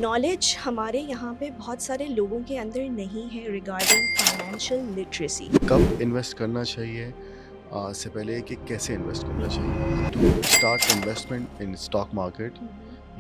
Knowledge हमारे यहाँ पे बहुत सारे लोगों के अंदर नहीं है रिगार्डिंग फाइनेंशियल लिटरेसी। कब इन्वेस्ट करना चाहिए से पहले कि कैसे इन्वेस्ट करना चाहिए। To start investment in stock market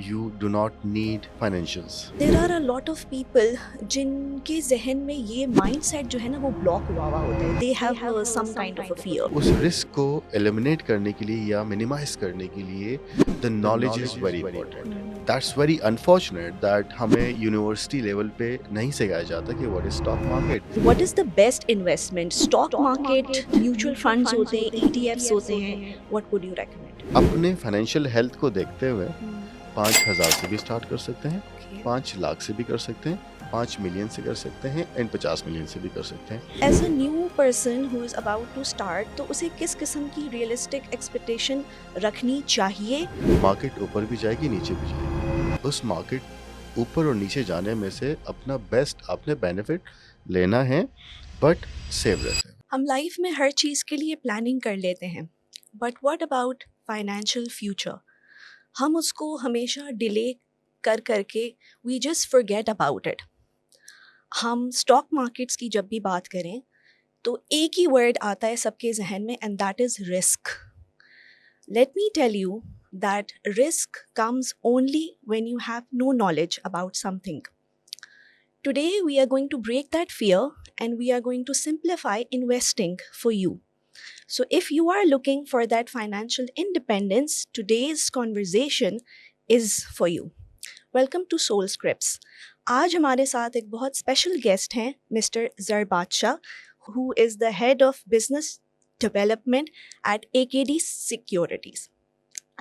you do not need financials. There are a lot of people जिनके जहन में ये माइंडसेट जो है ना वो ब्लॉक हुआ होता है। They have some kind of a fear. उस रिस्क को एलिमिनेट करने के लिए या मिनिमाइज करने के लिए the knowledge is very important. That's very unfortunate that हमें यूनिवर्सिटी लेवल पे नहीं सिखाया जाता कि what is stock market. What is the best investment? Stock market, mutual funds होते हैं, ETFs होते हैं। What would you recommend? अपने फाइनेंशियल हेल्थ को देखते हुए 5,000 से भी स्टार्ट कर सकते हैं, 5 लाख से भी कर सकते हैं, 5 मिलियन से कर सकते हैं एंड 50 मिलियन से भी कर सकते हैं। As a new person who is about to start, तो उसे किस किस्म की रियलिस्टिक एक्सपेक्टेशन रखनी चाहिए? मार्केट ऊपर भी जाएगी, नीचे भी जाएगी। उस मार्केट ऊपर और नीचे जाने में से अपना बेस्ट आपने बेनिफिट लेना है, बट सेव रहते हैं। हम लाइफ में हर चीज़ के लिए प्लानिंग कर लेते हैं, but what about financial future? हम उसको हमेशा डिले कर करके we just forget about it. हम स्टॉक मार्केट्स की जब भी बात करें तो एक ही वर्ड आता है सबके जहन में, and that is risk. Let me tell you that risk comes only when you have no knowledge about something. Today, we are going to break that fear and we are going to simplify investing for you. So, if you are looking for that financial independence, today's conversation is for you. Welcome to Soul Scripts. आज हमारे साथ एक बहुत special guest हैं, mister ज़र बादशाह, who is the head of business development at AKD Securities.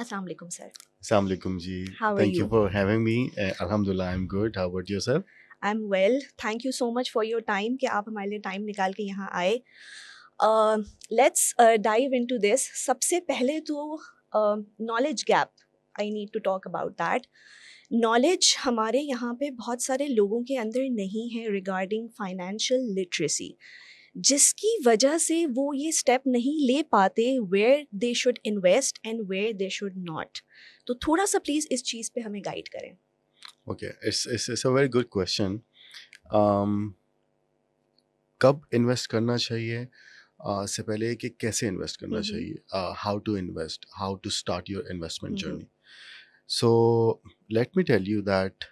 Assalamu alaikum, sir. Assalamu alaikum ji. How are Thank you you? for having me. Alhamdulillah, I'm good. How about yourself? I'm well. Thank you so much for your time कि आप हमारे लिए time निकाल के यहाँ आए. Let's dive into this. सबसे पहले तो knowledge gap. I need to talk about that. Knowledge हमारे यहाँ पे बहुत सारे लोगों के अंदर नहीं है regarding financial literacy, जिसकी वजह से वो ये स्टेप नहीं ले पाते where they should invest and where they should not. तो थोड़ा सा प्लीज़ इस चीज़ पे हमें गाइड करें. Okay, it's a very good question. कब इन्वेस्ट करना चाहिए से पहले कि कैसे इन्वेस्ट करना चाहिए, how to invest, how to start your investment journey. So let me tell you that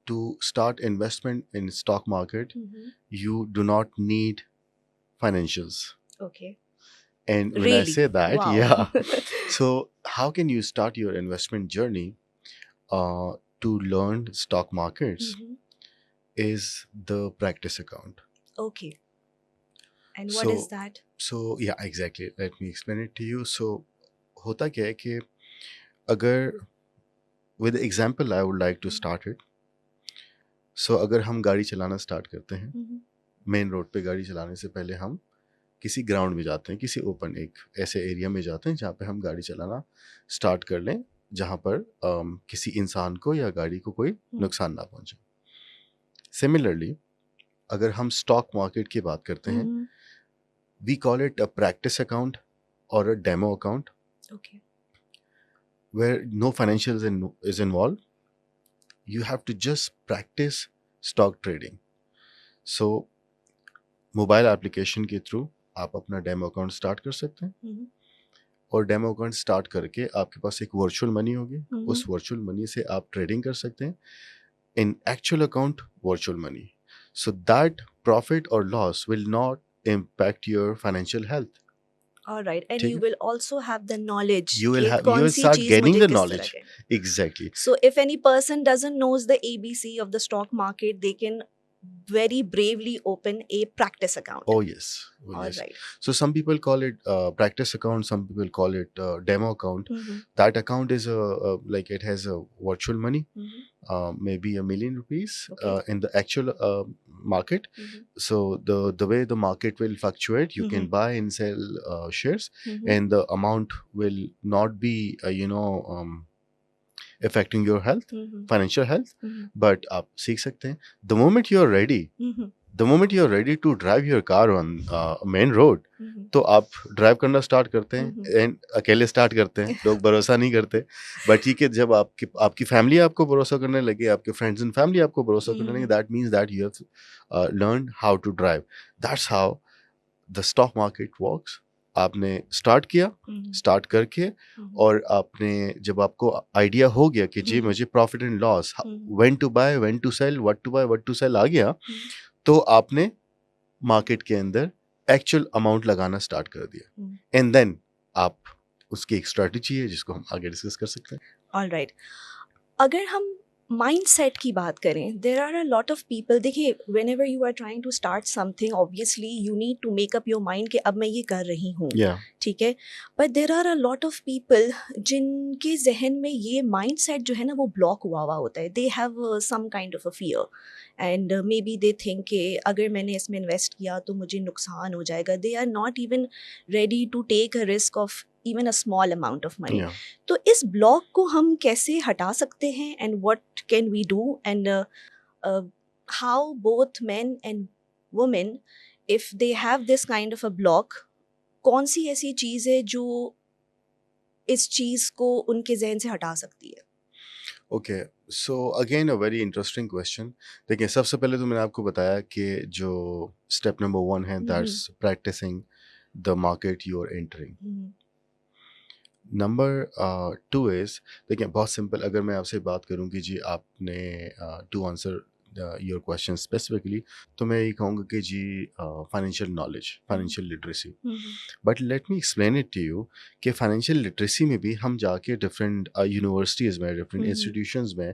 to start investment in stock market you do not need financials. Okay. And when Really? I say that, Wow. yeah. So how can you start your investment journey to learn stock markets is the practice account. Okay. And what is So- that? So yeah, exactly, let me explain it to you. So होता क्या है कि अगर with the example I would like to start it. So अगर हम गाड़ी चलाना start करते हैं, मेन रोड पे गाड़ी चलाने से पहले हम किसी ग्राउंड में जाते हैं, किसी ओपन एक ऐसे एरिया में जाते हैं जहाँ पे हम गाड़ी चलाना स्टार्ट कर लें, जहाँ पर किसी इंसान को या गाड़ी को कोई नुकसान ना पहुँचे. सिमिलरली अगर हम स्टॉक मार्केट की बात करते हैं, we call it a practice account और a demo account Okay. where no financials is involved. You have to just practice stock trading. So mobile application के थ्रू आप अपना डेमो अकाउंट स्टार्ट कर सकते हैं, और डेमो अकाउंट स्टार्ट करके आपके पास एक वर्चुअल मनी होगी. उस वर्चुअल मनी से आप ट्रेडिंग कर सकते हैं in actual account virtual money. So that profit और loss will not impact your financial health. All right. And ठीक you है. will also have the knowledge. You will कि have, कौन you will सी start चीज़ gaining मुझे the किस knowledge. तरह के. Exactly. So if any person doesn't knows the ABC of the stock market, they can very bravely open a practice account. Oh yes. Oh, All yes. right. So some people call it practice account, some people call it demo account. That account is like it has a virtual money, maybe $1 million Okay. in the actual market. So the way the market will fluctuate, you can buy and sell shares, and the amount will not be affecting your health, financial health. But आप सीख सकते हैं. The moment you are ready, the moment you are ready to drive your car on main road, hmm, तो आप drive करना start करते हैं हम्म, and अकेले स्टार्ट करते हैं, लोग भरोसा नहीं करते। बट ठीक है, जब आपकी आपकी फैमिली आपको भरोसा करने लगे, आपके फ्रेंड्स एंड फैमिली आपको भरोसा करने लगे, hmm, that means that you have learn how to drive. That's how the stock market works. आपने स्टार्ट किया, हम्म, स्टार्ट करके, हम्म, और आपने जब आपको आइडिया हो गया कि जी हम्म, मुझे profit and loss, hmm, when to buy, when to sell, what to buy, what to sell आ गया, हम्म, तो आपने मार्केट के अंदर एक्चुअल अमाउंट लगाना स्टार्ट कर दिया, हम्म। एंड देन आप, उसकी एक स्ट्रेटजी है जिसको हम आगे डिस्कस कर सकते हैं। ऑल राइट, अगर हम माइंडसेट की बात करें, there are a lot of people, देखिए whenever you are trying to start something, obviously you need to make up your mind कि अब मैं ये कर रही हूँ, या ठीक है। But there are a lot of people जिनके जहन में ये माइंडसेट जो है ना वो ब्लॉक हुआ होता है। They have some kind of a fear, and maybe they think कि अगर मैंने इसमें इन्वेस्ट किया तो मुझे नुकसान हो जाएगा। They are not even ready to take a risk of even a small amount of money. या तो इस ब्लॉक को हम कैसे हटा सकते हैं, and what can we do, and how both men and women, if they have this kind of a block, कौन सी ऐसी चीज़ है जो इस चीज़ को उनके जहन से हटा सकती है? Okay, so again a very interesting question. देखिए, सबसे पहले तो मैंने आपको बताया कि जो स्टेप नंबर 1 है, hmm, that's practicing the market you are entering. Hmm, number 2 is, देखिए बहुत सिंपल, अगर मैं आपसे बात करूं कि जी आपने to answer your question specifically, तो मैं ये कहूँगा कि जी financial knowledge, hmm, financial literacy. Hmm, but let me explain it to you कि फाइनेंशियल लिटरेसी में भी हम जाके डिफरेंट यूनिवर्सिटीज़ में, डिफरेंट हम्म, इंस्टीट्यूशंस में,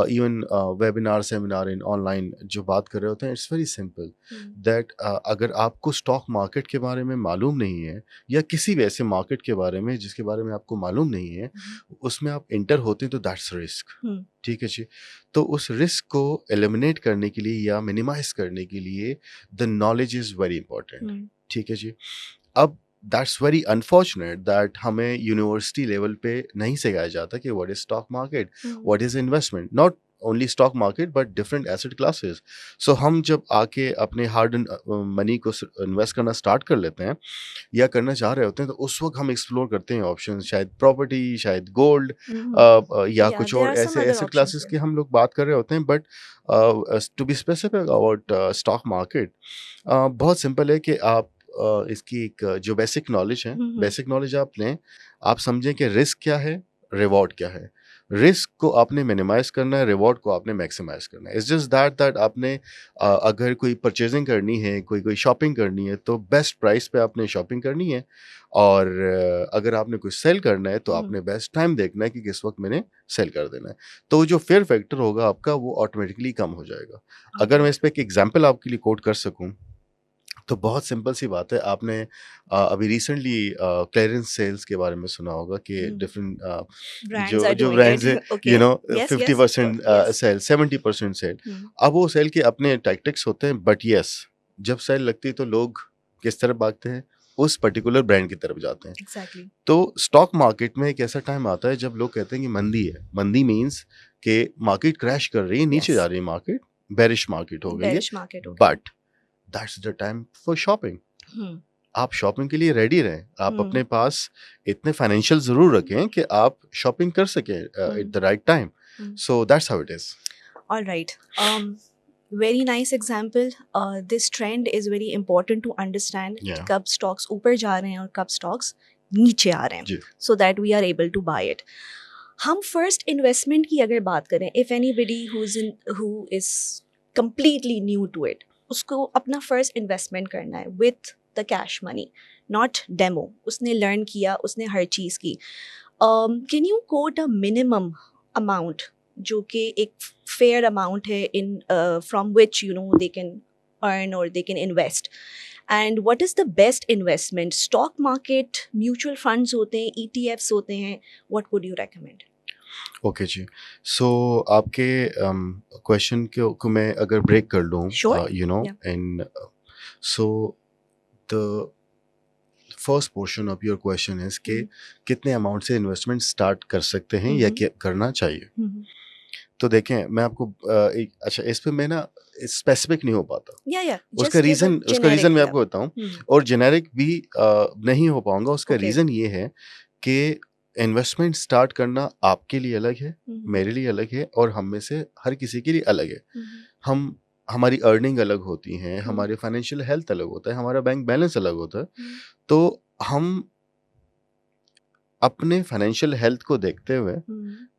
even webinar seminar in online जो बात कर रहे होते हैं, it's very simple hmm, that अगर आपको स्टॉक मार्केट के बारे में मालूम नहीं है, या किसी भी ऐसे मार्केट के बारे में जिसके बारे में आपको मालूम नहीं है, हम्म, उसमें आप इंटर होते हैं, तो दैट्स रिस्क। हम्म, ठीक है जी। तो उस रिस्क को एलिमिनेट करने के लिए या मिनिमाइज करने के लिए the knowledge is very important. Hmm, ठीक है जी। अब दैट्स वेरी अनफॉर्चुनेट दैट हमें यूनिवर्सिटी लेवल पे नहीं सिखाया जाता कि what is stock market, hmm, what is investment, not only stock market but different asset classes. So हम जब आके अपने हार्ड मनी को इन्वेस्ट करना स्टार्ट कर लेते हैं या करना चाह रहे होते हैं, तो उस वक्त हम एक्सप्लोर करते हैं ऑप्शन, शायद प्रॉपर्टी, शायद गोल्ड, हम्म, या yeah, कुछ there और are some ऐसे other asset options classes there. की हम लोग बात कर रहे होते हैं। But to be specific about stock market, बहुत सिंपल है कि आप इसकी एक जो बेसिक नॉलेज है, हम्म, बेसिक नॉलेज आप लें। आप समझें कि रिस्क क्या है, रिवॉर्ड क्या है। रिस्क को आपने मिनिमाइज करना है, रिवॉर्ड को आपने मैक्सिमाइज करना है। इट्स जस्ट दैट आपने अगर कोई परचेजिंग करनी है, कोई कोई शॉपिंग करनी है, तो बेस्ट प्राइस पे आपने शॉपिंग करनी है। और अगर आपने कुछ सेल करना है, तो हम्म, आपने बेस्ट टाइम देखना है कि किस वक्त मैंने सेल कर देना है। तो जो फेयर फैक्टर होगा आपका, वो ऑटोमेटिकली कम हो जाएगा। all अगर मैं इस right. पे एक एग्जांपल आपके लिए कोट कर सकूं, तो बहुत सिंपल सी बात है। आपने अभी रिसेंटली क्लियरेंस सेल्स के बारे में सुना होगा कि Hmm. डिफरेंट Brands जो are जो doing it. ब्रांड्स है, Okay. Yes, yes, of course. 50% Yes. Sale, 70% sale. Hmm. अब वो सेल के अपने टैक्टिक्स होते हैं, बट यस, जब सेल लगती है तो लोग किस तरफ भागते हैं, उस पर्टिकुलर ब्रांड की तरफ जाते हैं। Exactly. तो स्टॉक मार्केट में एक ऐसा टाइम आता है जब लोग कहते हैं कि मंदी है। मंदी मीन्स कि मार्केट क्रैश कर रही है, नीचे जा Yes. रही है मार्केट, बेरिश मार्केट हो गई है। Bearish market हो गया. But that's the time for shopping. Hmm. आप शॉपिंग के लिए रेडी रहें। आप Hmm. अपने पास इतने फाइनेंशियल ज़रूर रखें कि आप शॉपिंग कर सकें at the right time. Hmm. So that's how it is. All right. Very nice example. This trend is very important to understand कि या कब stocks ऊपर जा रहे हैं और कब stocks नीचे आ रहे हैं, जी। so that we are able to buy it. हम first investment की अगर बात करें, if anybody who is completely new to it, उसको अपना first investment करना है with the cash money, not demo. उसने learn किया, उसने हर चीज़ की. Can you quote a minimum amount जो कि एक fair amount है in from which they can earn or they can invest? And what is the best investment? Stock market, mutual funds होते हैं, ETFs होते हैं. What would you recommend? Okay जी। So आपके क्वेश्चन को मैं अगर ब्रेक कर लूँ, Sure. You know, Yeah. And so the first portion of your question is कि Mhm. कितने अमाउंट से इन्वेस्टमेंट स्टार्ट कर सकते हैं या Mhm. क्या करना चाहिए। Mhm. तो देखें मैं आपको एक अच्छा इस पे मैं ना स्पेसिफिक नहीं हो पाता, या उसका just give a reason generic मैं आपको बताऊं, और जेनेरिक भी नहीं हो पाऊंगा। उसका ओके रीज़न ये है कि इन्वेस्टमेंट स्टार्ट करना आपके लिए अलग है, मेरे लिए अलग है, और हम में से हर किसी के लिए अलग है। हम हमारी अर्निंग अलग होती हैं, हमारे फाइनेंशियल हेल्थ अलग होता है, हमारा बैंक बैलेंस अलग होता है। तो हम अपने फाइनेंशियल हेल्थ को देखते हुए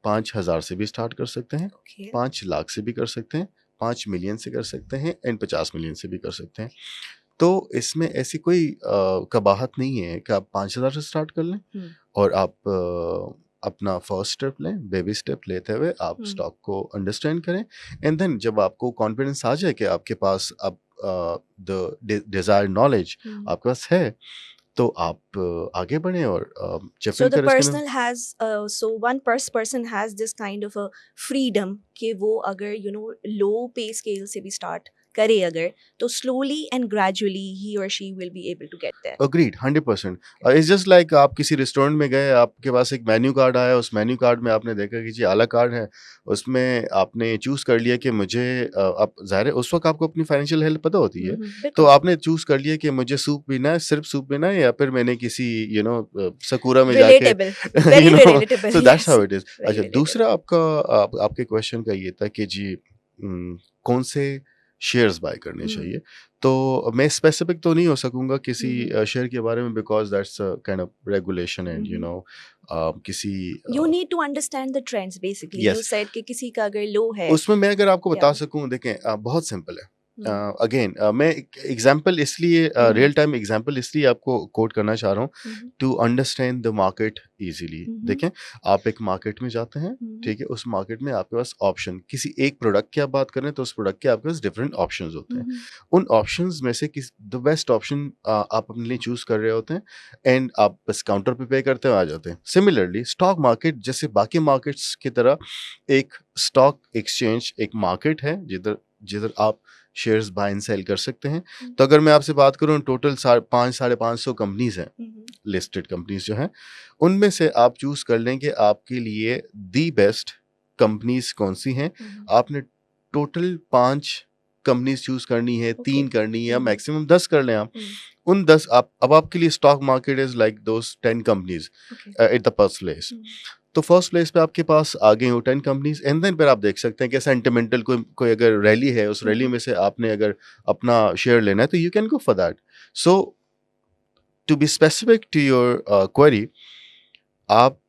5,000 से भी स्टार्ट कर सकते हैं, ओके 5 लाख से भी कर सकते हैं, 5 मिलियन से कर सकते हैं, एंड 50 मिलियन से भी कर सकते हैं। तो इसमें ऐसी कोई कबाहत नहीं है कि आप 5,000 से स्टार्ट कर लें और आप अपना फर्स्ट स्टेप लें, बेबी स्टेप लेते हुए आप स्टॉक को अंडरस्टैंड करें, एंड देन जब आपको कॉन्फिडेंस आ जाए कि आपके पास अब द डिजायर्ड नॉलेज आपके पास है, तो आप आगे बढ़ें और चिप So इन the करें इसके personal has so one person has this kind of a freedom कि वो अगर low pay scale से भी start करे अगर, तो slowly and gradually he or she will be able to get there. Agreed 100%। It's just like आप किसी रेस्टोरेंट में गए, आपके पास एक मेन्यू कार्ड आया, उस मेन्यू कार्ड में आपने देखा कि जी आला कार्ड है, उसमें आपने चूज़ कर लिया कि मुझे अब ज़ाहिर है उस वक्त आपको अपनी फाइनेंशियल हेल्थ पता होती है, तो बिल्कुल आपने चूज़ कर लिया कि मुझे सूप पीना है, सिर्फ सूप पीना है, या फिर मैंने किसी सकूरा में जाके relatable, very relatable, so that's yes, how it is. very अच्छा, relatable. दूसरा आपके क्वेश्चन का ये था कि जी कौन से शेयर्स बाय करने चाहिए। तो मैं स्पेसिफिक तो नहीं हो सकूंगा किसी शेयर के बारे में, because that's kind of regulation and किसी You need to understand the trends basically. You yes said कि किसी का अगर low है, उसमें मैं अगर आपको बता yeah. सकूं, देखें बहुत सिंपल है। अगेन मैं एग्जांपल इसलिए रियल टाइम एग्जांपल इसलिए आपको कोट करना चाह रहा हूँ to understand the market easily. देखें, आप एक मार्केट में जाते हैं, ठीक है, उस मार्केट में आपके पास ऑप्शन, किसी एक प्रोडक्ट की आप बात करें तो उस प्रोडक्ट के आपके पास डिफरेंट ऑप्शंस होते हैं। उन ऑप्शंस में से किस द बेस्ट ऑप्शन आप अपने लिए चूज कर रहे होते हैं, एंड आप बस काउंटर पे करते हुए आ जाते हैं। सिमिलरली स्टॉक मार्केट जैसे बाकी मार्केट्स की तरह एक स्टॉक एक्सचेंज एक मार्केट है जिधर जिधर आप शेयर्स बाय एंड सेल कर सकते हैं। तो अगर मैं आपसे बात करूं, टोटल 500-550 कंपनीज हैं, लिस्टेड कंपनीज जो हैं, उनमें से आप चूज कर लें कि आपके लिए दी बेस्ट कंपनीज कौन सी हैं। आपने टोटल 5 कंपनीज चूज करनी है, 3 करनी है, या मैक्सिमम 10 कर लें आप। उन 10 आप अब आपके लिए stock market is like those 10 companies at the first place. तो फर्स्ट प्लेस पे आपके पास आ गई हो 10 कंपनीज, एंड देन फिर आप देख सकते हैं कि सेंटिमेंटल कोई अगर रैली है, उस रैली में से आपने अगर अपना शेयर लेना है तो you can go for that. So to be specific to your query, आप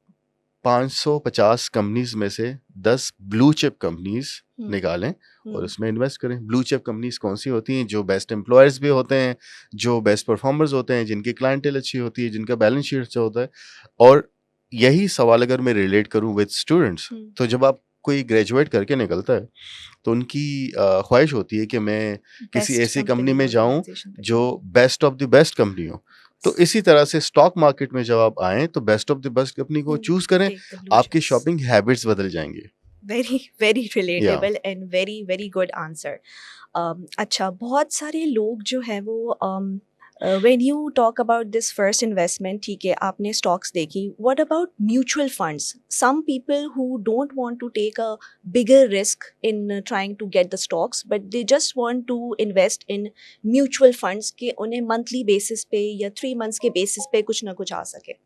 550 कंपनीज में से 10 ब्लू चिप कंपनीज निकालें और उसमें इन्वेस्ट करें। ब्लू चिप कंपनीज कौन सी होती हैं? जो बेस्ट एम्प्लॉयर्स भी होते हैं, जो बेस्ट परफॉर्मर्स होते हैं, जिनकी क्लाइंटेल अच्छी होती है, जिनका बैलेंस शीट अच्छा होता है। और यही सवाल अगर मैं रिलेट करूं विद स्टूडेंट्स, तो जब आप कोई ग्रेजुएट करके निकलता है तो उनकी ख्वाहिश होती है कि मैं किसी ऐसी कंपनी में जाऊं जो best of the best company हो। तो इसी तरह से स्टॉक मार्केट में जब आप आएँ तो best of the best company को चूज करें, आपकी शॉपिंग हैबिट्स बदल जाएंगी। very relatable and very good answer. अच्छा, बहुत सारे लोग जो है वो when you talk about this first investment, ठीक है, आपने stocks देखी, what about mutual funds? Some people who don't want to take a bigger risk in trying to get the stocks, but they just want to invest in mutual funds कि उन्हें monthly basis पे या 3 months के basis पे कुछ ना कुछ आ सके।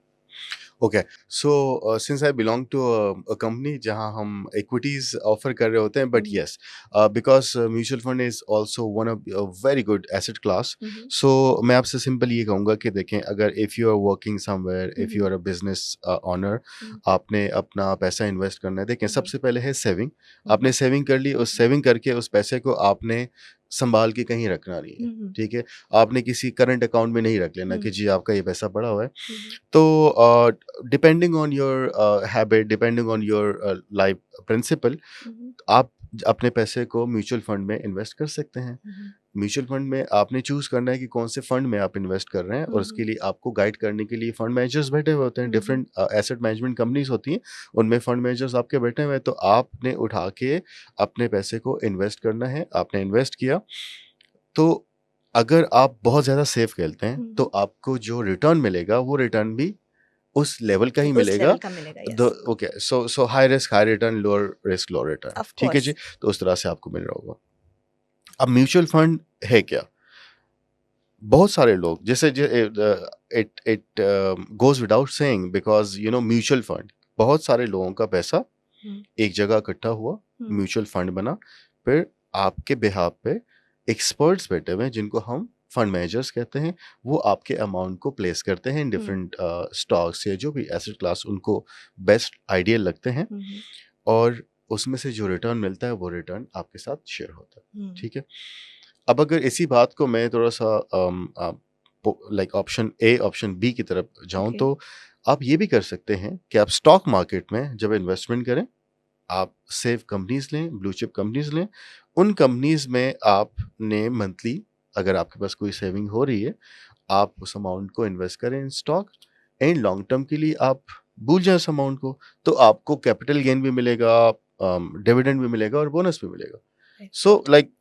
Okay, so since I belong to a company जहां हम इक्विटीज ऑफर कर रहे होते हैं, but yes because mutual fund is also one of very good asset class. So मैं आपसे सिंपल ये कहूँगा कि देखें, अगर if you are working somewhere, if you are a business owner, आपने अपना पैसा इन्वेस्ट करना है, देखें सबसे पहले है सेविंग। आपने सेविंग कर ली, उस सेविंग करके उस पैसे को आपने संभाल के कहीं रखना नहीं है, ठीक है। आपने किसी करंट अकाउंट में नहीं रख लेना कि जी आपका ये पैसा पड़ा हुआ है। तो depending on your habit, depending on your life principal, आप अपने पैसे को म्यूचुअल फंड में इन्वेस्ट कर सकते हैं। म्यूचुअल फंड में आपने चूज करना है कि कौन से फंड में आप इन्वेस्ट कर रहे हैं, और उसके लिए आपको गाइड करने के लिए फंड मैनेजर्स बैठे हुए होते हैं। डिफरेंट एसेट मैनेजमेंट कंपनीज होती हैं, उनमें फंड मैनेजर्स आपके बैठे हुए हैं। तो आपने उठा के अपने पैसे को इन्वेस्ट करना है। आपने इन्वेस्ट किया तो अगर आप बहुत ज़्यादा सेफ खेलते हैं तो आपको जो रिटर्न मिलेगा वो रिटर्न भी उस लेवल का ही उस मिलेगा। लेवल का मिलेगा, the yes, okay, so high risk high return, lower risk lower return, of ठीक है जी। कोर्स। तो उस तरह से आपको मिल रहा होगा। अब म्यूचुअल फंड है क्या? बहुत सारे लोग, जैसे it it goes without saying, because you know mutual fund, बहुत सारे लोगों का पैसा हम्म, एक जगह इकट्ठा हुआ, हम्म, म्यूचुअल फंड बना, फिर आपके बिहाफ पे एक्सपर्ट्स बैठे हुए हैं जिनको हम फंड मैनेजर्स कहते हैं, वो आपके अमाउंट को प्लेस करते हैं इन हम्म, डिफरेंट स्टॉक्स या जो भी एसेट क्लास उनको बेस्ट आइडियल लगते हैं, हम्म, और उसमें से जो रिटर्न मिलता है वो रिटर्न आपके साथ शेयर होता है, हम्म, ठीक है। अब अगर इसी बात को मैं थोड़ा सा like option A option B की तरफ जाऊं, ओके, तो आप ये भी कर सकते हैं कि आप स्टॉक मार्केट में जब इन्वेस्टमेंट करें, आप सेफ कंपनीज लें, ब्लू चिप कंपनीज लें। उन कंपनीज में आपने मंथली, अगर आपके पास कोई सेविंग हो रही है, आप उस अमाउंट को इन्वेस्ट करें in stock, and long term के लिए आप भूल जाएं उस अमाउंट को, तो आपको कैपिटल गेन भी मिलेगा, डिविडेंड भी मिलेगा और बोनस भी मिलेगा। So like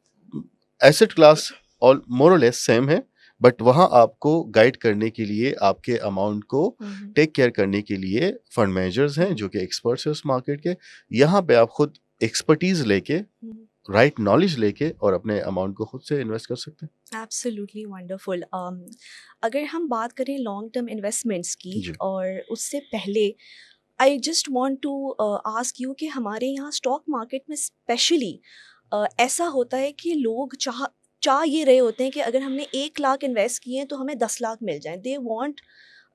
asset class all more और लेस सेम है, बट वहाँ आपको गाइड करने के लिए, आपके अमाउंट को हम्म, टेक केयर करने के लिए फंड मैनेजर्स हैं जो कि एक्सपर्ट्स हैं उस मार्केट के। यहाँ पे आप खुद एक्सपर्टीज लेके, राइट नॉलेज लेके और अपने अमाउंट को खुद से इन्वेस्ट कर सकते हैं। Absolutely wonderful. अगर हम बात करें लॉन्ग टर्म इन्वेस्टमेंट्स की, जी और उससे पहले I just want to ask you कि हमारे यहाँ स्टॉक मार्केट में स्पेशली ऐसा होता है कि लोग चाह ये रहे होते हैं कि अगर हमने 1 लाख इन्वेस्ट किए हैं तो हमें 10 लाख मिल जाएं। They want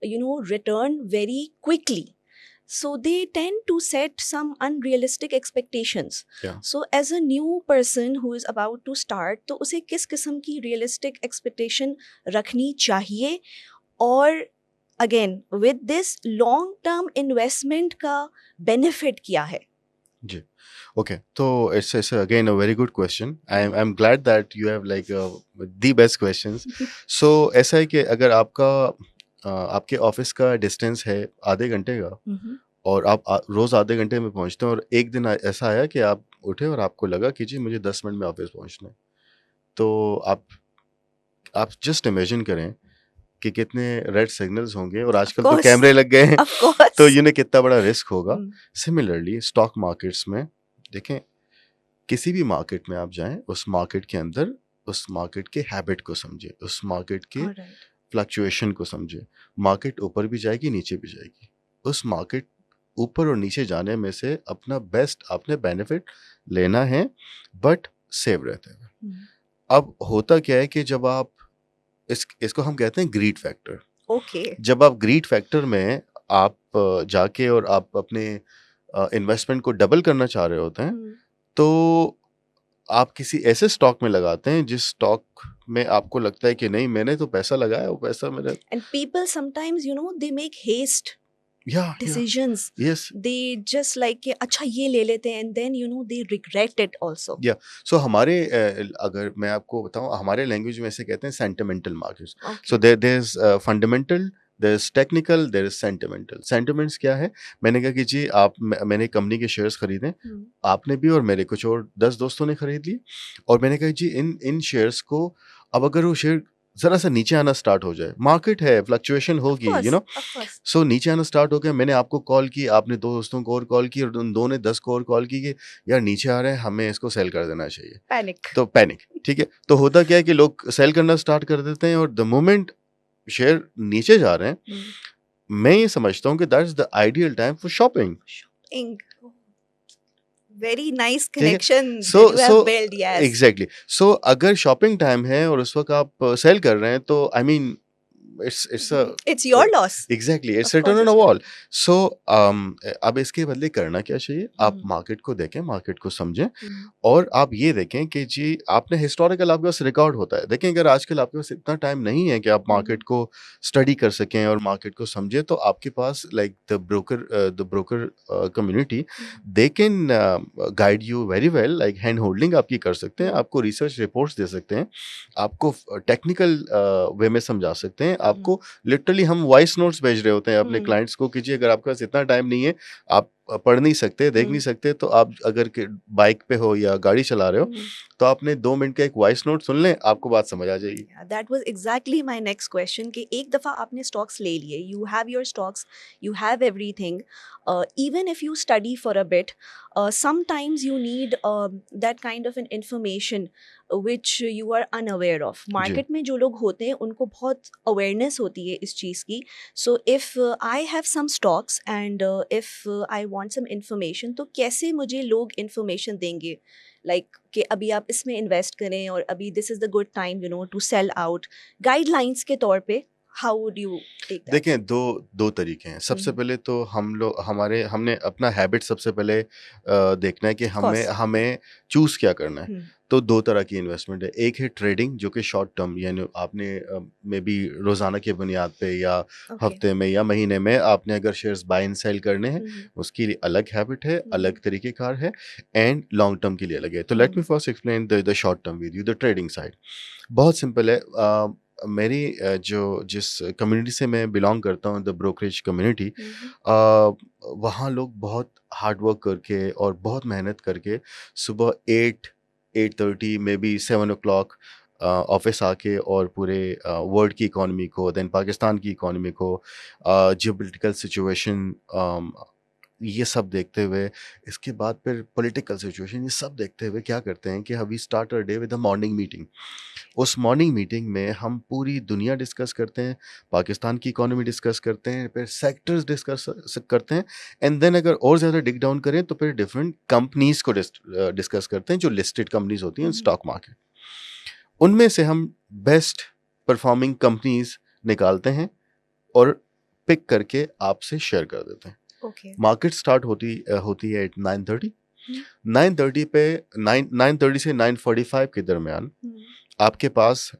return very quickly, so they tend to set some unrealistic expectations. Yeah. So as a new person who is about to start, तो उसे किस किस्म की realistic expectation रखनी चाहिए, और again with this long term investment का benefit क्या है? जी ओके, तो it's again a very good question. I am glad that you have like the best questions. So ऐसा है कि अगर आपके ऑफिस का डिस्टेंस है आधे घंटे का, और आप रोज आधे घंटे में पहुंचते हैं, और एक दिन ऐसा आया कि आप उठे और आपको लगा कि जी मुझे 10 मिनट में ऑफिस पहुंचना है, तो आप जस्ट इमेजिन करें कि कितने रेड सिग्नल्स होंगे, और आजकल तो course. कैमरे लग गए हैं, Of course. तो यूँ कितना बड़ा रिस्क होगा। हम्म, सिमिलरली स्टॉक मार्केट्स में देखें, किसी भी मार्केट में आप जाएं, उस मार्केट के अंदर उस मार्केट के हैबिट को समझे, उस मार्केट के alright. फ्लक्चुएशन को समझे। मार्केट ऊपर भी जाएगी, नीचे भी जाएगी। उस मार्केट ऊपर और नीचे जाने में से अपना बेस्ट आपने बेनिफिट लेना है, बट सेव रहते हैं। हम्म, अब होता क्या है कि जब आप इसको हम कहते हैं ग्रीड फैक्टर। okay. जब आप ग्रीड फैक्टर में आप जाके और आप अपने इन्वेस्टमेंट को डबल करना चाह रहे होते हैं, हम्म, तो आप किसी ऐसे स्टॉक में लगाते हैं जिस स्टॉक में आपको लगता है कि नहीं, मैंने तो पैसा लगाया, वो पैसा मेरा। and people sometimes they make haste या decisions. Yes They just like कि अच्छा ये ले लेते हैं, and then they regret it also. या सो हमारे अगर मैं आपको बताऊं, हमारे लैंग्वेज में ऐसे कहते हैं sentimental markets. Okay. So there is fundamental, there is technical, there is sentimental. Sentiments क्या है? मैंने कहा कि जी मैंने कंपनी के शेयर्स खरीदे, हम्म, आपने भी और मेरे कुछ और 10 दोस्तों ने खरीद लिए, और मैंने कहा जी इन शेयर्स को, अब अगर वो शेयर जरा सा नीचे आना स्टार्ट हो जाए, मार्केट है, फ्लक्चुएशन of होगी, course, you know. of course. सो नीचे आना स्टार्ट हो गया, मैंने आपको कॉल की, आपने 2 दोस्तों को और कॉल की, और उन 2 ने 10 को और कॉल की कि यार नीचे आ रहे हैं, हमें इसको सेल कर देना चाहिए। Panic. तो पैनिक, ठीक है। तो होता क्या है कि लोग सेल करना स्टार्ट कर देते हैं, और द मोमेंट शेयर नीचे जा रहे हैं, हम्म, मैं ये समझता हूँ कि that is the ideal time for shopping. shopping. Very nice ठीक है। connection so that you have built. Yes. Exactly, so अगर शॉपिंग टाइम है और उस वक्त आप सेल कर रहे हैं, तो I mean it's a It's your loss. Exactly, it's Of written course on a it's your wall. So अब इसके बदले करना क्या चाहिए? आप हम्म, मार्केट को देखें, मार्केट को समझें, हम्म, और आप ये देखें कि जी आपने हिस्टोरिकल, आपके पास रिकॉर्ड होता है। देखें, अगर आजकल आपके पास इतना टाइम नहीं है कि आप मार्केट को स्टडी कर सकें और मार्केट को समझें, तो आपके पास like the broker community, they can guide you very well, like hand holding आपकी कर सकते हैं, हम्म, आपको रिसर्च रिपोर्ट्स दे सकते हैं, आपको टेक्निकल वे में समझा सकते हैं, आपको लिटरली हम वॉइस नोट्स भेज रहे होते हैं अपने हम्म, क्लाइंट्स को कि जी अगर आपके पास इतना टाइम नहीं है, आप पढ़ नहीं सकते, देख नहीं हम्म सकते, तो आप अगर बाइक पे हो या गाड़ी चला रहे हो हम्म तो आपने 2 मिनट का एक वॉइस नोट सुन लें, आपको बात समझ आ जाएगी। That was exactly my next question कि एक दफ़ा आपने स्टॉक्स ले लिए, you have your stocks, you have everything, even if you study for a bit, sometimes you need that kind of an information which you are unaware of. जी market में जो लोग होते हैं उनको बहुत अवेयरनेस होती है इस चीज़ की. So if I have some stocks and if I want some information, तो कैसे मुझे लोग इंफॉर्मेशन देंगे, लाइक कि अभी आप इसमें इन्वेस्ट करें और अभी this is the good time to sell out, guidelines के तौर पे how would you take that? देखें, दो दो तरीके हैं। सबसे पहले तो हम लोग हमने अपना हैबिट सबसे पहले देखना है कि ऑफ हमें कोर्स. हमें चूज़ क्या करना है। तो 2 तरह की इन्वेस्टमेंट है। एक है ट्रेडिंग, जो कि शॉर्ट टर्म, यानी आपने मे बी रोज़ाना की बुनियाद पे या ओके. हफ्ते में या महीने में आपने अगर शेयर्स बाय एंड सेल करने हैं, उसके लिए अलग हैबिट है, अलग तरीक़ेकार है, एंड लॉन्ग टर्म के लिए अलग है। तो let me first explain the short term with you, the trading side. बहुत सिंपल है। मेरी जिस कम्युनिटी से मैं बिलोंग करता हूँ, द ब्रोकरेज कम्युनिटी, वहाँ लोग बहुत हार्ड वर्क करके और बहुत मेहनत करके सुबह 8:30 मे बी 7 o'clock ऑफिस आके और पूरे वर्ल्ड की इकोनॉमी को, देन पाकिस्तान की इकोनॉमी को, जियोपॉलिटिकल सिचुएशन, ये सब देखते हुए, इसके बाद फिर पॉलिटिकल सिचुएशन, ये सब देखते हुए क्या करते हैं कि we start our day with a morning meeting. उस मॉर्निंग मीटिंग में हम पूरी दुनिया डिस्कस करते हैं, पाकिस्तान की इकोनॉमी डिस्कस करते हैं, फिर सेक्टर्स डिस्कस करते हैं, एंड देन अगर और ज़्यादा डिग डाउन करें तो फिर डिफरेंट कंपनीज़ को डिस्कस करते हैं, जो लिस्टेड कंपनीज़ होती हैं स्टॉक मार्केट। उनमें से हम बेस्ट परफॉर्मिंग कंपनीज़ निकालते हैं और पिक करके आपसे शेयर कर देते हैं। ओके. मार्केट स्टार्ट होती है एट 9:30। 9:30 पे 9:30 से 9:45 के दरमियान आपके पास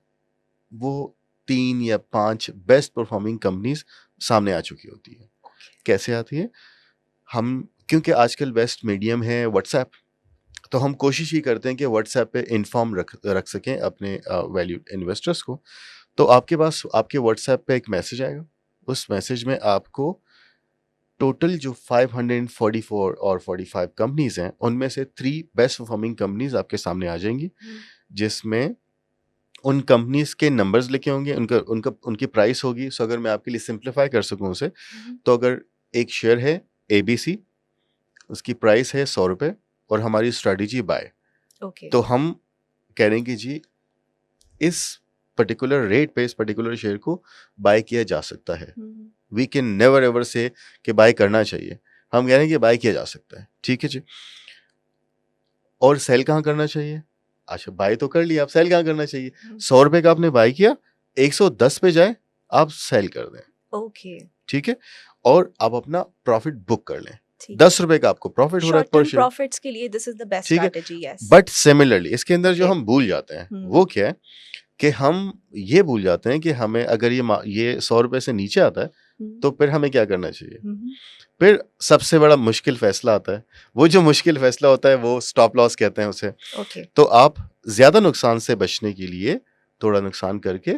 वो 3 या 5 बेस्ट परफॉर्मिंग कंपनीज सामने आ चुकी होती है। कैसे आती है? हम, क्योंकि आजकल बेस्ट मीडियम है व्हाट्सएप, तो हम कोशिश ही करते हैं कि व्हाट्सएप पे इन्फॉर्म रख सकें अपने वैल्यूड इन्वेस्टर्स को। तो आपके पास आपके व्हाट्सएप पे एक मैसेज आएगा। उस मैसेज में आपको टोटल जो 544 और 45 कंपनीज हैं, उनमें से 3 बेस्ट परफॉर्मिंग कंपनीज आपके सामने आ जाएंगी, जिसमें उन कंपनीज के नंबर्स लिखे होंगे, उनकी प्राइस होगी। सो अगर मैं आपके लिए सिंप्लीफाई कर सकूं उसे, तो अगर एक शेयर है ABC, उसकी प्राइस है 100 रुपये और हमारी स्ट्रैटेजी बाय, तो हम कह रहे हैं कि जी इस पर्टिकुलर रेट पे इस पर्टिकुलर शेयर को बाय किया जा सकता है। वी कैन नेवर एवर से कि बाय करना चाहिए, हम कह रहे हैं कि बाय किया जा सकता है। ठीक है जी। और सेल कहाँ करना चाहिए? अच्छा, बाय तो कर लिया, आप सेल कहाँ करना चाहिए? 100 रुपये का आपने बाय किया, 110 पे जाए आप सेल कर दें। ओके. ठीक है, और आप अपना प्रॉफिट बुक कर लें। 10 रुपए का आपको प्रॉफिट हो रहा है पर शेयर। प्रॉफिट्स के लिए दिस इज द बेस्ट ठीक है, स्ट्रेटजी. यस. बट सिमिलरली इसके अंदर जो Okay. हम भूल जाते हैं वो क्या है कि हम ये भूल जाते हैं कि हमें अगर ये 100 रुपए से नीचे आता है तो फिर हमें क्या करना चाहिए। फिर सबसे बड़ा मुश्किल फैसला आता है। वो जो मुश्किल फैसला होता है वो स्टॉप लॉस कहते हैं उसे। Okay. तो आप ज्यादा नुकसान से बचने के लिए थोड़ा नुकसान करके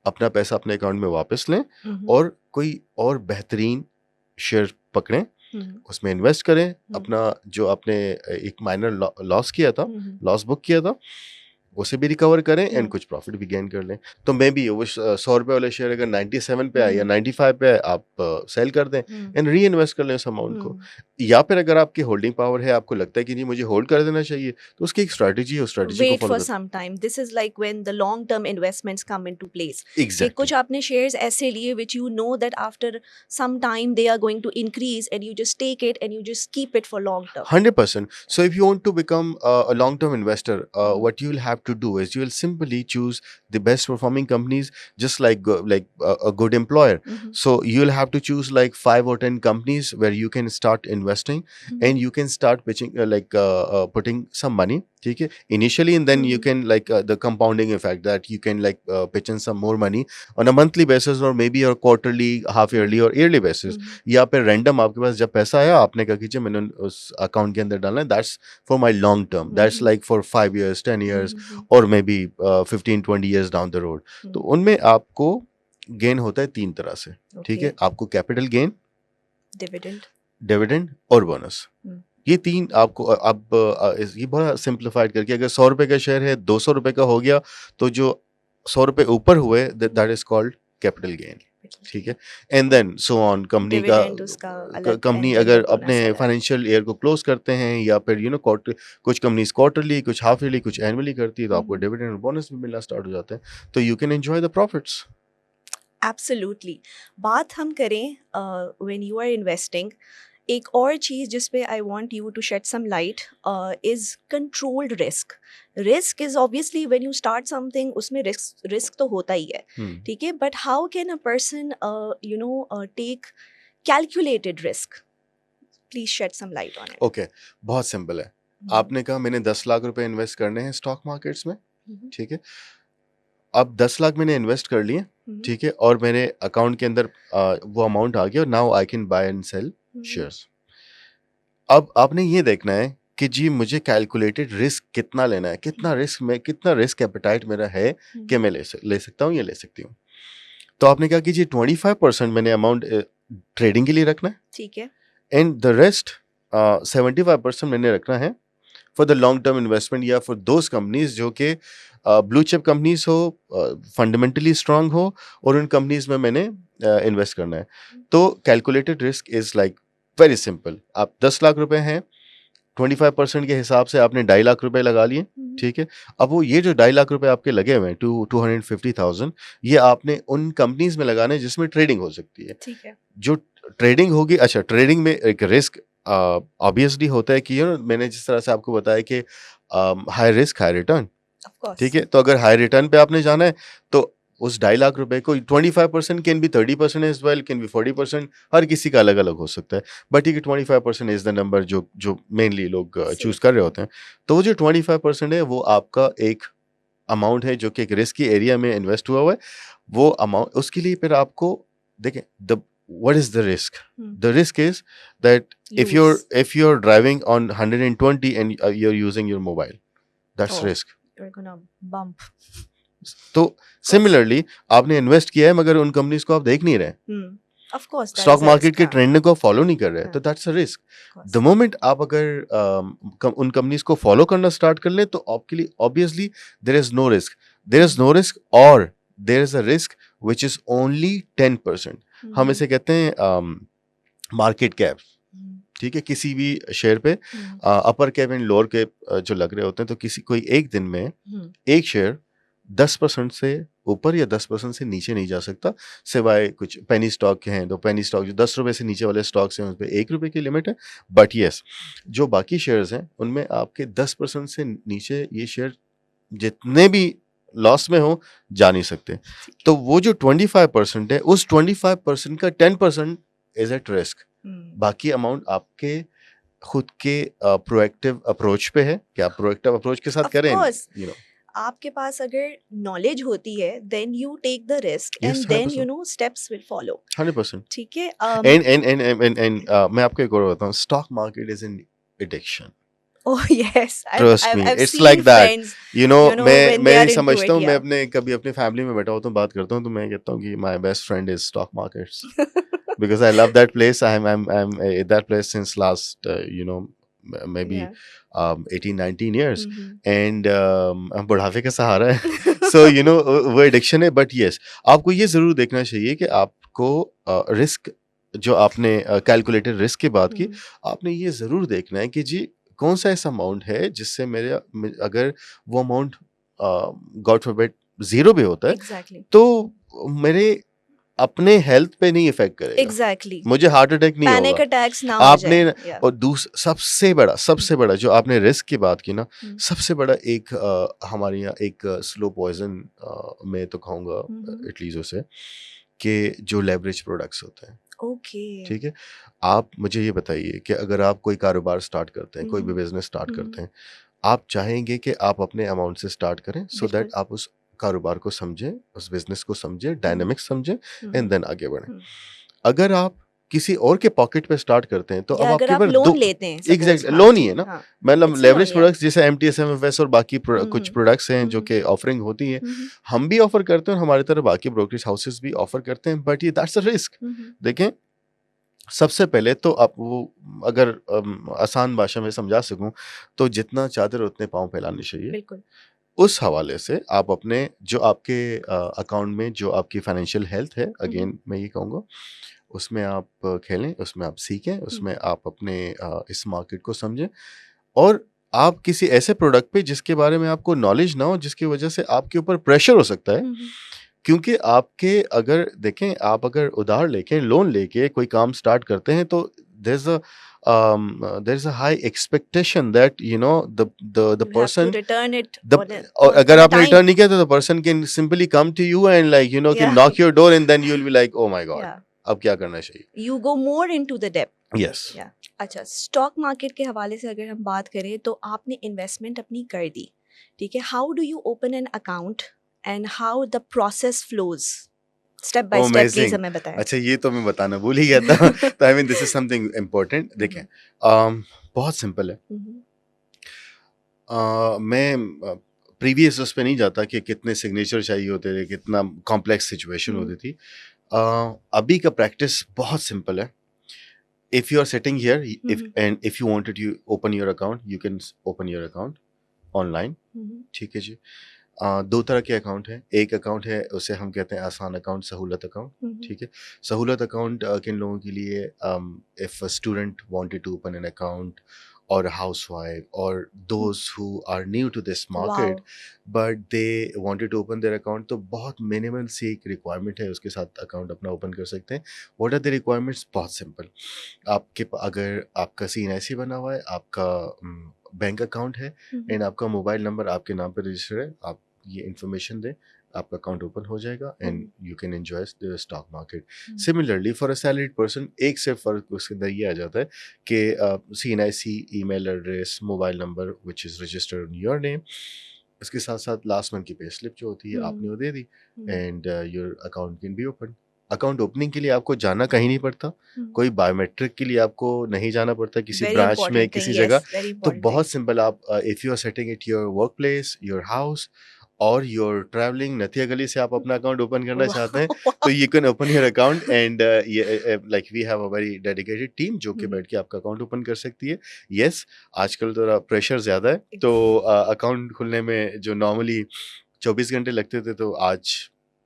अपना पैसा अपने अकाउंट में वापस लें और कोई और बेहतरीन शेयर पकड़ें, उसमें इन्वेस्ट करें। अपना जो आपने एक माइनर लॉस किया था, लॉस बुक किया था, उसे भी रिकवर करें एंड कुछ प्रॉफिट भी गेन कर लें। तो मे बी वो 100 रुपये वाले शेयर अगर 97 पे आए या 95 पे आए, आप सेल कर दें एंड री इन्वेस्ट कर लें उस अमाउंट को। या फिर अगर आपकी होल्डिंग पावर है, आपको लगता है कि नहीं मुझे होल्ड कर देना चाहिए, तो उसकी एक स्ट्रैटेजी है, उस स्ट्रैटेजी को Wait फॉलो for करें। some time. This is like when the long term investments come into place. कि एग्जैक्टली कुछ आपने shares ऐसे लिए which you know that after some time they are going to increase and you just take it and you just keep it for long term. 100%. So if you want to become a long-term investor, what you will have to do is you will simply choose the best performing companies, just like a good employer. So you will have to choose like 5 or 10 companies where you can start investing and you can start pitching putting some money. ठीक है, initially, and then you can the compounding effect that you can pitch in some more money on a monthly basis or maybe a quarterly, half yearly or yearly basis. या फिर random आपके पास जब पैसा आया आपने कहा कि जी मैंने उस अकाउंट के अंदर डालना है, that's for my long term, that's like for 5 years 10 years और may be 15-20 years down the road. तो उनमें आपको गेन होता है 3 तरह से। ठीक है, आपको कैपिटल गेन, Dividend. डिविडेंड और बोनस। ये तीन आपको अब ये बड़ा सिंप्लीफाइड करके अगर 100 रुपए का शेयर है 200 रुपए का हो गया तो जो 100 रुपए ऊपर हुए that is called capital gain. ठीक है, and then so on. Company का डिविडेंड उसका अलग कंपनी and then अगर the bonus अपने अलग। फाइनेंशियल ईयर को क्लोज करते हैं या फिर क्वार्टर, कुछ कंपनीज क्वार्टरली, कुछ हाफ ईयरली, कुछ एनुअली करती है तो आपको डिविडेंड और बोनस भी मिलना स्टार्ट हो जाते हैं, तो you can enjoy the profits. Absolutely. बात हम करें व्हेन यू आर इन्वेस्टिंग, एक और चीज़ जिस पे I want you to shed some light is controlled risk. Risk is obviously when you start something, उसमें रिस्क तो होता ही है, ठीक है, but how can a person take calculated risk? Please shed some light on it. Okay, बहुत simple है। आपने कहा मैंने 10 लाख रुपए इन्वेस्ट करने हैं स्टॉक मार्केट्स में, ठीक है। अब 10 लाख मैंने इन्वेस्ट कर लिए, ठीक है, और मेरे अकाउंट के अंदर वो अमाउंट आ गया, now I can buy and sell shares. अब आपने ये देखना है कि जी मुझे कैलकुलेटेड रिस्क कितना लेना है, कितना रिस्क एपेटाइट मेरा है कि मैं ले सकता हूँ या ले सकती हूँ। तो आपने कहा कि जी 25% मैंने अमाउंट ट्रेडिंग के लिए रखना है, ठीक है, एंड द रेस्ट 75% मैंने रखना है for the long term investment या फॉर दोज कंपनीज जो कि ब्लू चिप कंपनीज हो, फंडामेंटली स्ट्रांग हो, और उन कंपनीज में मैंने इन्वेस्ट करना है। तो calculated risk is like very simple. आप 10 लाख रुपए हैं, 25% के हिसाब से आपने 2.5 लाख रुपए लगा लिए, ठीक है। अब वो ये जो 2.5 लाख रुपए आपके लगे हुए हैं 250,000, ये आपने उन कंपनीज में लगाने जिसमें ट्रेडिंग हो सकती है, ठीक है। जो ट्रेडिंग होगी, अच्छा, ट्रेडिंग में एक रिस्क ऑब्वियसली होता है कि मैंने जिस तरह से आपको बताया कि हाई रिस्क हाई रिटर्न, ठीक है। तो अगर हाई रिटर्न पे आपने जाना है तो उस 2.5 लाख रुपए को 25% can be 30% as well, can be 40%, हर किसी का अलग अलग हो सकता है, बट ये 25% इज द नंबर जो मेनली लोग चूज कर रहे होते हैं। तो वो जो 25% है वो आपका एक अमाउंट है जो कि एक रिस्क की एरिया में इन्वेस्ट हुआ हुआ है। वो अमाउंट, उसके लिए फिर आपको देखें what is the risk? The risk is that if you're driving on 120 and you're using your mobile, that's risk. You're gonna bump. तो सिमिलरली आपने इन्वेस्ट किया है मगर उन कंपनीज को आप देख नहीं रहे, Of course, स्टॉक मार्केट के ट्रेंड को फॉलो नहीं कर रहे, तो that's a risk. The moment आप अगर उन कंपनीज को फॉलो करना स्टार्ट कर लें तो आपके लिए obviously there is no risk और there is a risk which is only 10%। हम इसे कहते हैं मार्केट कैप, ठीक है। किसी भी शेयर पे upper cap and lower cap जो लग रहे होते हैं, तो कोई एक दिन में एक शेयर 10% से ऊपर या 10% से नीचे नहीं जा सकता, सिवाय कुछ पेनी स्टॉक के हैं। तो पेनी स्टॉक जो 10 रुपए से नीचे वाले स्टॉक्स हैं उस पर 1 रुपए की लिमिट है, बट यस जो बाकी शेयर्स हैं उनमें आपके 10% से नीचे ये शेयर जितने भी लॉस में हो जा नहीं सकते। तो वो जो 25% है, उस 25% का 10% इज एट रिस्क। बाकी अमाउंट आपके खुद के प्रोएक्टिव अप्रोच पे है कि आप प्रोएक्टिव अप्रोच के साथ करें। आपके पास अगर नॉलेज होती है then you take the risk and then steps will follow 100%, ठीक है। एंड मैं आपको एक और बताऊं, stock market is an addiction. Oh yes, Trust me, it's like that. मैं नहीं समझता हूँ, मैं कभी अपने फैमिली में बैठा होता हूँ, बात करता हूँ, तो मैं कहता हूँ कि my best friend is stock markets because I love that place. I'm at that place since last maybe 18-19 years and बुढ़ापे का सहारा है। So वो एडिक्शन है, बट yes आपको ये जरूर देखना चाहिए कि आपको रिस्क जो आपने कैलकुलेटेड रिस्क की बात की, आपने ये जरूर देखना है कि जी कौन सा ऐसा अमाउंट है जिससे अगर वो अमाउंट गॉड फॉरबिड जीरो भी होता है तो मेरे अपने हेल्थ पे नहीं इफेक्ट करेगा, मुझे हार्ट अटैक नहीं होगा, पैनिक अटैक्स ना हो जाए। और सबसे बड़ा जो आपने रिस्क की बात की ना, सबसे बड़ा एक हमारे यहाँ एक स्लो पॉइजन में तो कहूँगा एटलीस्ट उसे, कि जो लेवरेज प्रोडक्ट्स होते हैं, ठीक है। आप मुझे ये बताइए कि अगर आप कोई कारोबार स्टार्ट करते हैं, कोई भी बिजनेस स्टार्ट करते हैं, आप चाहेंगे कि आप अपने अमाउंट से स्टार्ट करें सो दैट आप उस कारोबार को समझें, उस बिजनेस को समझें, डायनामिक्स समझें एंड देन आगे बढ़ें। अगर आप किसी और के पॉकेट पे स्टार्ट करते हैं तो अब आपके पास लोन लेते हैं, एग्जैक्टली लोन ही है ना, मतलब लेवरेज प्रोडक्ट्स जैसे MTS MFS और बाकी कुछ प्रोडक्ट्स हैं जो कि ऑफरिंग होती हैं, हम भी ऑफर करते हैं और हमारी तरह बाकी ब्रोकरेज हाउसेस भी ऑफर करते हैं, बट ये दैट्स अ रिस्क। देखें सबसे पहले तो आप वो, अगर आसान भाषा में समझा सकूँ, तो जितना चादर उतने पाँव फैलाने चाहिए। बिल्कुल। उस हवाले से आप अपने जो आपके अकाउंट में जो आपकी फाइनेंशियल हेल्थ है, अगेन मैं ये कहूँगा, उसमें आप खेलें, उसमें आप सीखें, उसमें आप अपने इस मार्केट को समझें, और आप किसी ऐसे प्रोडक्ट पे जिसके बारे में आपको नॉलेज ना हो, जिसकी वजह से आपके ऊपर प्रेशर हो सकता है। क्योंकि आपके, अगर देखें, आप अगर उधार लेके, लोन लेके कोई काम स्टार्ट करते हैं, तो there is a high expectation that the You have to person, return it the और on अगर a आपने time. रिटर्न नहीं किया, तो the person can simply come to you and can Yeah. Knock your door, and then you will be like, oh my God, Yeah. अब क्या करना चाहिए? You go more into the depth. Yes. या अच्छा, stock market के हवाले से अगर हम बात करें, तो आपने इन्वेस्टमेंट अपनी कर दी, ठीक है, how do you open an account and how the process flows, step by oh, step please amazing. हमें बताएं. अच्छा, ये तो मैं बताना भूल ही गया था। तो I mean this is something important. देखें, बहुत सिंपल है। मैं प्रीवियस उस पे नहीं जाता कि कितने सिग्नेचर चाहिए होते थे, कितना कॉम्प्लेक्स सिचुएशन होती थी। अभी का प्रैक्टिस बहुत सिंपल है। If you are sitting here, if you wanted you open your account, you can open your account online. ठीक है जी। दो तरह के अकाउंट हैं। एक अकाउंट है, उसे हम कहते हैं आसान अकाउंट, सहूलत अकाउंट। ठीक है। सहूलत अकाउंट किन लोगों के लिए, if a student wanted to open an account, or a housewife, or those who are new to this market, wow. but they wanted to open their account, तो बहुत मिनिमल सी एक रिक्वायरमेंट है, उसके साथ अकाउंट अपना ओपन कर सकते हैं। What are the requirements? बहुत सिंपल। अगर आपका CNIC बना हुआ है, आपका बैंक अकाउंट है, एंड आपका मोबाइल नंबर आपके नाम पर रजिस्टर है, आप ये इन्फॉर्मेशन दें, आपका अकाउंट ओपन हो जाएगा, and you can enjoy the stock market. Similarly for a salaried person, एक से फर्क उसके अंदर ये आ जाता है कि CNIC email address, mobile number which is registered in your name, इसके साथ साथ लास्ट मंथ की पे स्लिप जो होती है, आपने वो दे दी, and your account can be open. Account opening के लिए आपको जाना कहीं नहीं पड़ता, कोई बायोमेट्रिक के लिए आपको नहीं जाना पड़ता किसी वेरी ब्रांच में, इंपॉर्टेंट थिंग, किसी जगह। यस, वेरी तो इंपॉर्टेंट बहुत थिंग. सिंपल, आप if you are setting it your work place, your house, और योर ट्रैवलिंग, नथिया गली से आप अपना अकाउंट ओपन करना चाहते हैं, तो you can open your account, and like we have a very dedicated team जो कि बैठ के आपका अकाउंट ओपन कर सकती है। यस, आजकल थोड़ा प्रेशर ज़्यादा है, तो अकाउंट खुलने में जो नॉर्मली 24 घंटे लगते थे, तो आज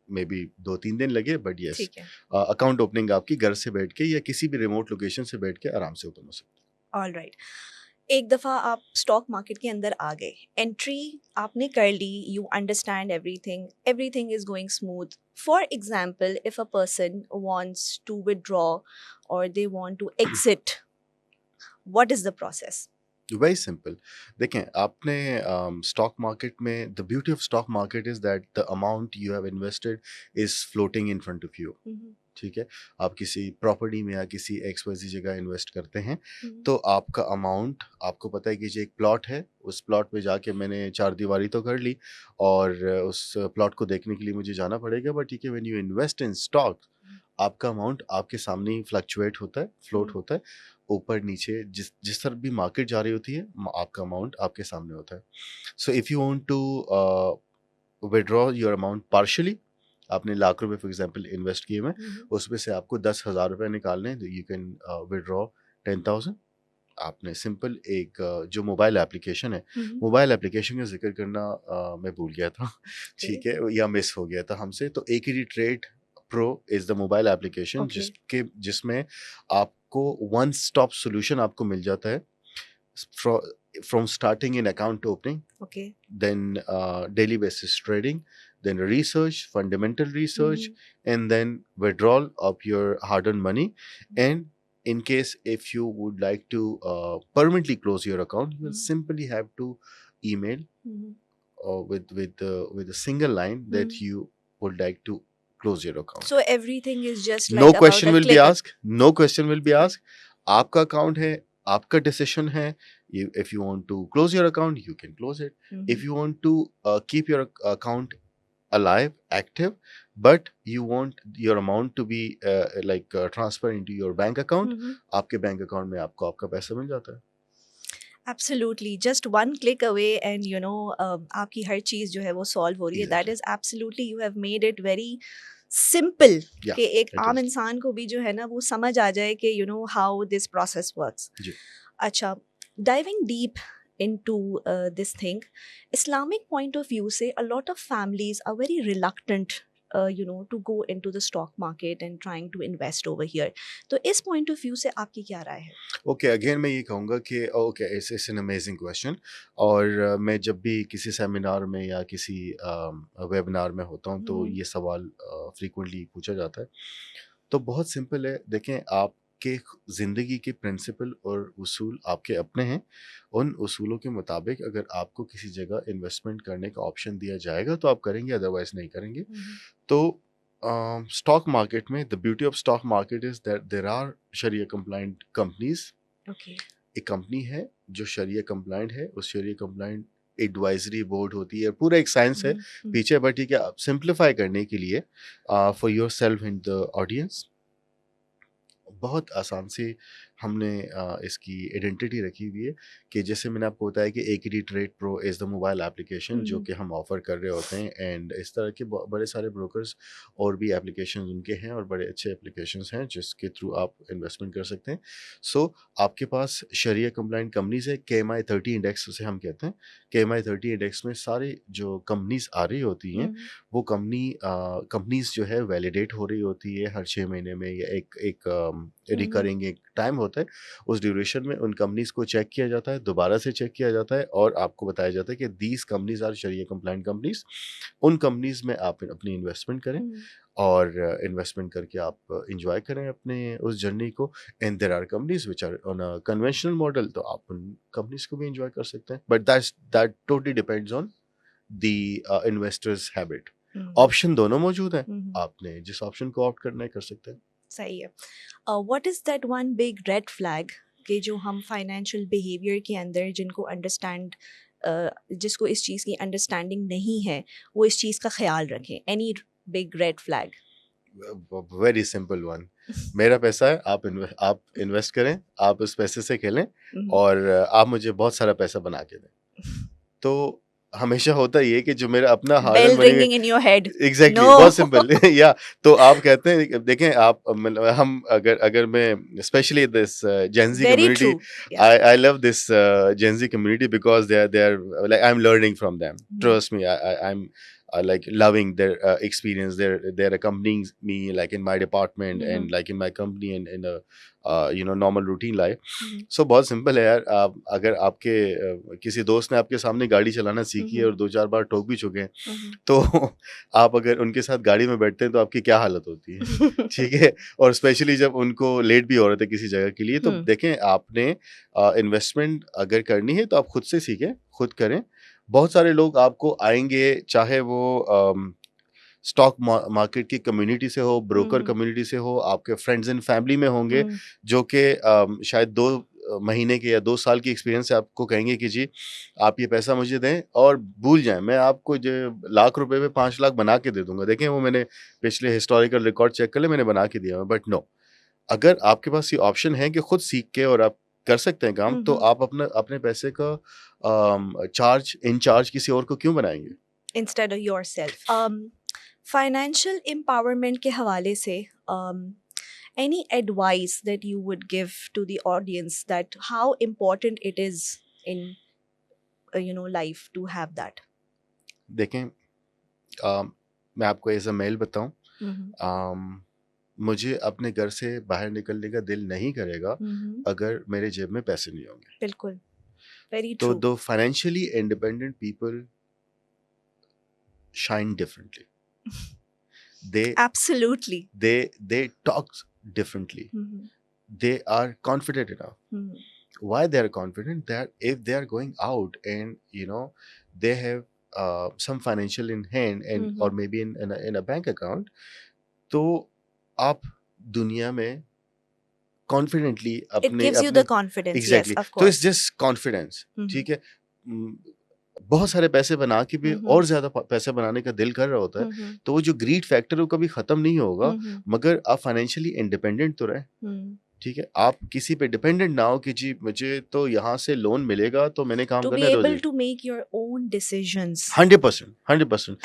मे बी 2-3 दिन लगे, बट यस, ठीक है. अकाउंट ओपनिंग आपकी घर से बैठ के या किसी भी रिमोट लोकेशन से बैठ के आराम से ओपन हो सकती है। All right. एक दफ़ा आप स्टॉक मार्केट के अंदर आ गए, एंट्री आपने कर ली, you understand everything, everything is going smooth. For example, if a person wants to withdraw or they want to exit, what is the process? Very simple. देखें, आपने स्टॉक मार्केट में, the beauty of stock market is that the amount you have invested is floating in front of you. ठीक है। आप किसी property में या किसी XYZ जगह इन्वेस्ट करते हैं, तो आपका अमाउंट, आपको पता है कि जो एक प्लॉट है, उस प्लॉट पे जाके मैंने 4 दीवारी तो कर ली, और उस प्लॉट को देखने के लिए मुझे जाना पड़ेगा, बट ठीक है, when you invest in stock, आपका अमाउंट आपके सामने ही फ्लक्चुएट होता है, फ्लोट होता है, ऊपर नीचे, जिस जिस तरफ भी मार्केट जा रही होती है, आपका अमाउंट आपके सामने होता है। So if you want to withdraw your amount partially, आपने लाख रुपए फॉर एग्जांपल इन्वेस्ट किए हुए हैं, उसमें से आपको 10,000 रुपए निकालने हैं, तो यू कैन विड्रॉ 10,000। आपने सिंपल एक जो मोबाइल एप्लीकेशन है, मोबाइल एप्लीकेशन का जिक्र करना मैं भूल गया था। ठीक है, या मिस हो गया था हमसे। तो AKD trade pro is the mobile application Okay. जिसमें आपको वन स्टॉप सोल्यूशन आपको मिल जाता है, from starting in account opening, Okay. then daily basis trading, then research, fundamental research, and then withdrawal of your hard-earned money. And in case if you would like to permanently close your account, you will simply have to email with a single line that you would like to close your account. So everything is just No like about question a will be click. asked. No question will be asked. आपका account है, आपका decision है। If you want to close your account, you can close it. If you want to keep your account alive, active, but you want your amount to be transfer into your bank account, आपके bank account में आपको आपका पैसा मिल जाता है। Absolutely, just one click away, and आपकी हर चीज़ जो है वो सॉल्व हो रही है. That Exactly. is absolutely, you have made it very simple Yeah, कि एक it आम is. इंसान को भी जो है ना वो समझ आ जाए कि you know how this process works. जी. अच्छा, diving deep into this thing, Islamic point of view say a lot of families are very reluctant you know to go into the stock market and trying to invest over here. तो इस point of view से आपकी क्या राय है? Okay, again मैं ये कहूँगा कि okay, it's an amazing question. और मैं जब भी किसी सेमिनार में या किसी वेबिनार में होता हूँ तो ये सवाल फ्रीक्वेंटली पूछा जाता है। तो बहुत सिंपल है, देखें, आपके ज़िंदगी के प्रिंसिपल और उसूल आपके अपने हैं। उन उसूलों के मुताबिक अगर आपको किसी जगह इन्वेस्टमेंट करने का ऑप्शन दिया जाएगा तो आप करेंगे, अदरवाइज नहीं करेंगे। तो स्टॉक मार्केट में the beauty of stock market is that there are shariah compliant companies. Okay. एक कंपनी है जो शरिया कंप्लाइंट है, उस शरिया कंप्लाइंट एडवाइजरी बोर्ड होती है, पूरा एक साइंस है पीछे। बट ठीक है, सिंप्लीफाई करने के लिए for your self in the audience बहुत आसान से हमने इसकी आइडेंटिटी रखी हुई है कि जैसे मैंने आपको बताया कि एकेडी trade pro is the mobile application जो कि हम ऑफ़र कर रहे होते हैं। एंड इस तरह के बड़े सारे ब्रोकर्स और भी एप्लीकेशन उनके हैं और बड़े अच्छे एप्लीकेशंस हैं जिसके थ्रू आप इन्वेस्टमेंट कर सकते हैं। सो आपके पास शरिया कंप्लाइंट कंपनीज़ है, KMI30 इंडेक्स उसे हम कहते हैं। KMI30 इंडेक्स में सारी जो कंपनीज़ आ रही होती हैं वो कंपनीज़ जो है वैलिडेट हो रही होती है हर 6 महीने में, या एक रिकरिंग एक टाइम होता है। उस ड्यूरेशन में उन कंपनीज़ को चेक किया जाता है, दोबारा से चेक किया जाता है और आपको बताया जाता है कि these companies are shariah compliant companies. उन कंपनीज़ में आप अपनी इन्वेस्टमेंट करें और इन्वेस्टमेंट करके आप एंजॉय करें अपने उस जर्नी को। And there are companies which are on a conventional model, तो आप उन कंपनीज़ को भी एंजॉय कर सकते हैं। But that totally depends on the investors habit. Option दोनों मौजूद हैं, आपने जिस ऑप्शन को ऑप्ट करना है कर सकते हैं। सही है. What is that one big red flag कि जो हम फाइनेंशियल बिहेवियर के अंदर जिनको अंडरस्टैंड जिसको इस चीज़ की अंडरस्टैंडिंग नहीं है वो इस चीज़ का ख्याल रखें? Any big red flag? Very simple one. मेरा पैसा है, आप इन्वेस्ट करें, आप उस पैसे से खेलें और आप मुझे बहुत सारा पैसा बना के दें। तो हमेशा होता ये है कि जो मेरा अपना hard bell earn money ringing in your head. Exactly no. बहुत सिंपल या तो आप कहते हैं, देखें आप हम अगर मैं specially this Gen Z very community, true. I love this Gen Z community because they are like I am learning from them, trust me, I am like loving their experience. They're accompanying me like in my department and like in my company and in a normal routine life. So बहुत simple है यार। आप अगर आपके किसी दोस्त ने आपके सामने गाड़ी चलाना सीखी है और 2-4 बार ठोक भी चुके हैं तो आप अगर उनके साथ गाड़ी में बैठते हैं तो आपकी क्या हालत होती है, ठीक है। और स्पेशली जब उनको लेट भी हो रहे थे किसी जगह के लिए, तो देखें, आपने इन्वेस्टमेंट अगर करनी है तो आप खुद से सीखें, खुद करें। बहुत सारे लोग आपको आएंगे, चाहे वो स्टॉक मार्केट की कम्युनिटी से हो, ब्रोकर कम्युनिटी से हो, आपके फ्रेंड्स एंड फैमिली में होंगे जो कि शायद 2 महीने के या 2 साल की एक्सपीरियंस से आपको कहेंगे कि जी आप ये पैसा मुझे दें और भूल जाएं, मैं आपको जो लाख रुपए में 5 लाख बना के दे दूंगा। देखें, वो मैंने पिछले हिस्टोरिकल रिकॉर्ड चेक कर ले, मैंने बना के दिया। बट नो, अगर आपके पास ये ऑप्शन है कि खुद सीख के और आप कर सकते हैं काम, तो आप अपने पैसे का चार्ज किसी और को क्यों बनाएंगे instead of yourself? Financial empowerment के हवाले से any advice that you would give to the audience that how important it is in life to have that? देखें, मैं आपको एज अ मेल बताऊं, मुझे अपने घर से बाहर निकलने का दिल नहीं करेगा अगर मेरे जेब में पैसे नहीं होंगे। बिल्कुल, वेरी तो ट्रू. दो financially independent people shine differently, they Absolutely. they talk differently, they are confident enough. Why they are confident? That if they are going out and they have some financial in hand and or maybe in a bank account, तो आप दुनिया में confidently It अपने gives you the confidence. Exactly, Yes, of तो it's course. Just confidence, ठीक है। बहुत सारे पैसे बना के भी और ज्यादा पैसे बनाने का दिल कर रहा होता है, तो वो जो ग्रीड फैक्टर है वो कभी खत्म नहीं होगा, मगर आप फाइनेंशियली इंडिपेंडेंट तो रहे। ठीक है, आप किसी पे डिपेंडेंट ना हो कि जी मुझे तो यहाँ से लोन मिलेगा तो मैंने काम To be करना है able रोजी। to make your own decisions. 100%,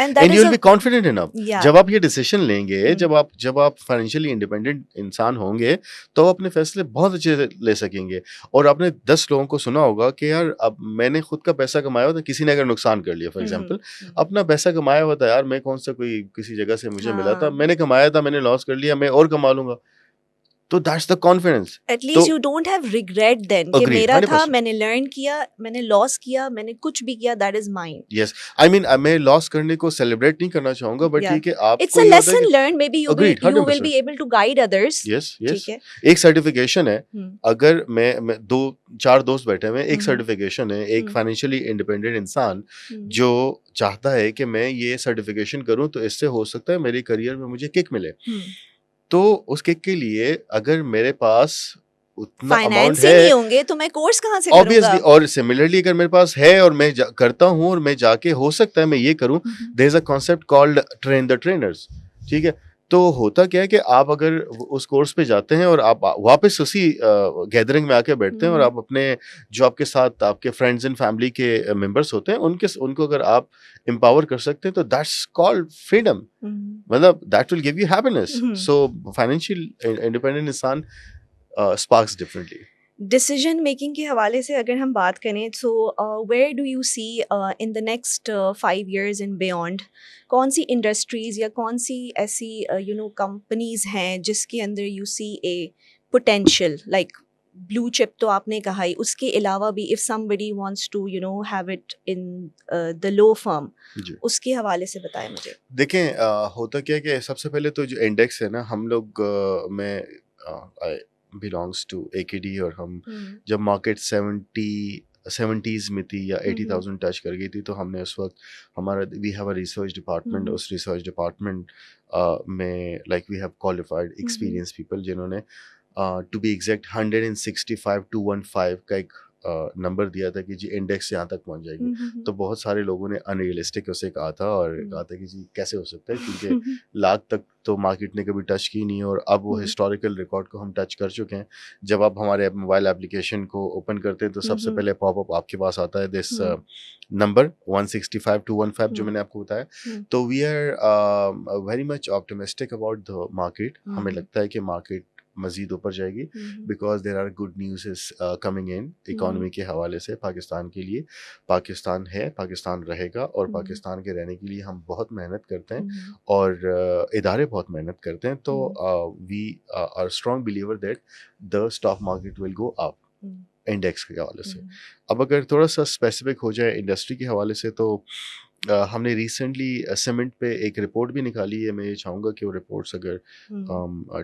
And that and is you will a, be confident enough. yeah. जब आप ये डिसीजन लेंगे, Hmm. जब आप फाइनेंशियली इंडिपेंडेंट इंसान होंगे, तो आप अपने फैसले बहुत अच्छे से ले सकेंगे। और आपने 10 लोगों को सुना होगा कि यार अब मैंने खुद का पैसा कमाया हुआ था, किसी ने अगर नुकसान कर लिया फॉर एग्जांपल, अपना पैसा कमाया हुआ था यार, मैं कौन सा कोई किसी जगह से मुझे मिला था, हाँ. मैंने कमाया था, मैंने लॉस कर लिया, मैं और कमा लूंगा। तो दैट्स द कॉन्फिडेंस। At तो least you don't have regret then कि अग्रीड मेरा था, 100%। मैंने learn किया, मैंने loss किया, मैंने कुछ भी किया, that is mine. Yes, I mean मैं लॉस करने को सेलिब्रेट नहीं करना चाहूंगा, बट Yeah. ठीक है, It's आपको a ये होता है lesson कि learned. Maybe agreed you will 100%। be able to guide others. Yes yes, ठीक है. एक सर्टिफिकेशन है। Hmm. अगर मैं दो चार दोस्त बैठे हुए हैं, एक हम्म। सर्टिफिकेशन है, एक हम्म। फाइनेंशियली इंडिपेंडेंट इंसान Hmm. जो चाहता है कि मैं ये सर्टिफिकेशन करूं तो इससे हो सकता है मेरे करियर में मुझे किक मिले। Hmm. तो उस किक के लिए अगर मेरे पास उतना अमाउंट फाइनेंस ही है, नहीं होंगे तो मैं कोर्स कहाँ से ऑब्वियसली, करूंगा? और सिमिलरली अगर मेरे पास है और मैं करता हूँ और मैं जाके हो सकता है मैं ये करूँ, hmm. There is a concept called train the trainers. ठीक है, तो होता क्या है कि आप अगर उस कोर्स पे जाते हैं और आप वापस उसी गैदरिंग में आके बैठते हैं और आप अपने जो आपके साथ आपके फ्रेंड्स एंड फैमिली के मेंबर्स होते हैं उनको अगर आप एम्पावर कर सकते हैं तो दैट्स कॉल्ड फ्रीडम। मतलब that will give you happiness. So financial independent इंसान स्पार्क्स डिफरेंटली। डिसीजन मेकिंग के हवाले से अगर हम बात करें, so where do you see in the next 5 years and beyond, कौन सी इंडस्ट्रीज या कौन सी ऐसी कंपनीज हैं जिसके अंदर you see a potential, like blue chip तो आपने कहा ही, उसके अलावा भी if somebody wants to have it in the low firm, जी, उसके हवाले से बताएं मुझे। देखें होता क्या है कि सबसे पहले तो जो इंडेक्स है ना, हम लोग मैं आई बिलोंग्स टू एकेडी, और हम जब मार्केट 70s में थी या 80,000 टच कर गई थी, तो हमने उस वक्त हमारा we have a research department. उस रिसर्च डिपार्टमेंट में like we have qualified experience people जिन्होंने टू बी एग्जैक्ट 165 to 15 का एक नंबर दिया था कि जी इंडेक्स यहाँ तक पहुँच जाएगी। तो बहुत सारे लोगों ने अनरियलिस्टिक उसे कहा था और कहा था कि जी कैसे हो सकता है, क्योंकि लाख तक तो मार्केट ने कभी टच की नहीं, और अब वो हिस्टोरिकल रिकॉर्ड को हम टच कर चुके हैं। जब आप हमारे मोबाइल एप्लीकेशन को ओपन करते हैं तो सबसे पहले पॉपअप आपके पास आता है दिस नंबर 165 to 15 जो मैंने आपको बताया। तो we are very much optimistic about the market. हमें लगता है कि मार्केट मजीद ऊपर जाएगी, because there are good news is coming in economy के हवाले से पाकिस्तान के लिए। पाकिस्तान है, पाकिस्तान रहेगा, और पाकिस्तान के रहने के लिए हम बहुत मेहनत करते हैं और इदारे बहुत मेहनत करते हैं। तो we are strong believer that the stock market will go up index के हवाले से। अब अगर थोड़ा सा स्पेसिफिक हो जाए इंडस्ट्री के हवाले से, तो हमने रिसेंटली सीमेंट पे एक रिपोर्ट भी निकाली है। मैं ये चाहूँगा कि वो रिपोर्ट्स अगर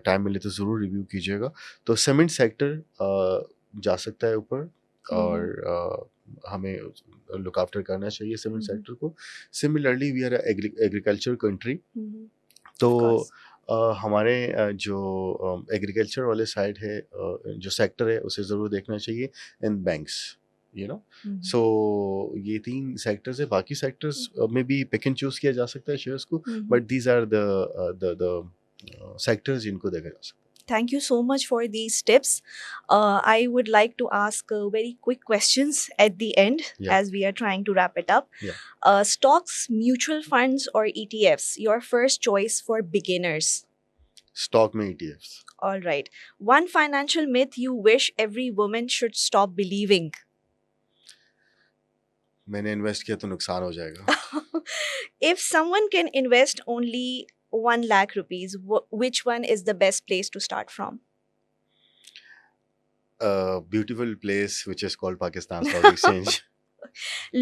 टाइम मिले तो ज़रूर रिव्यू कीजिएगा। तो सीमेंट सेक्टर जा सकता है ऊपर, और हमें लुक आफ्टर करना चाहिए सीमेंट सेक्टर को। Similarly we are agriculture country, तो हमारे जो एग्रीकल्चर वाले साइड है, जो सेक्टर है, उसे ज़रूर देखना चाहिए। एंड बैंक्स, सो ये 3 सेक्टर्स है। बाकी सेक्टर्स में भी पिक एंड चूज किया जा सकता है शेयर्स को, but these are the sectors जिनको देखा जा सकता है। Thank you so much for these tips. I would like to ask very quick questions at the end, as we are trying to wrap it up. Stocks, mutual funds, or ETFs? Your first choice for beginners. Stock में ETFs. All right. One financial myth you wish every woman should stop believing. मैंने invest किया तो नुकसान हो जाएगा। If someone can invest only 1 lakh rupees, which one is the best place to start from? A beautiful place which is called Pakistan Stock Exchange.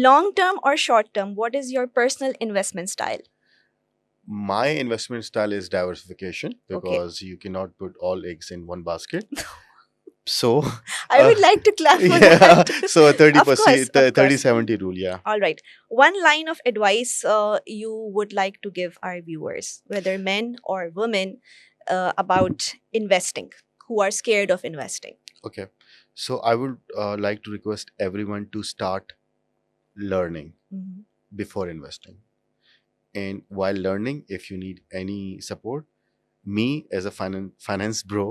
Long term or short term, what is your personal investment style? My investment style is diversification, because you cannot put all eggs in one basket. So I would like to clap for that. So a 30%, 30-70 rule, yeah. All right. One line of advice you would like to give our viewers, whether men or women, about investing, who are scared of investing. Okay. So I would like to request everyone to start learning before investing. And while learning, if you need any support, me as a finance bro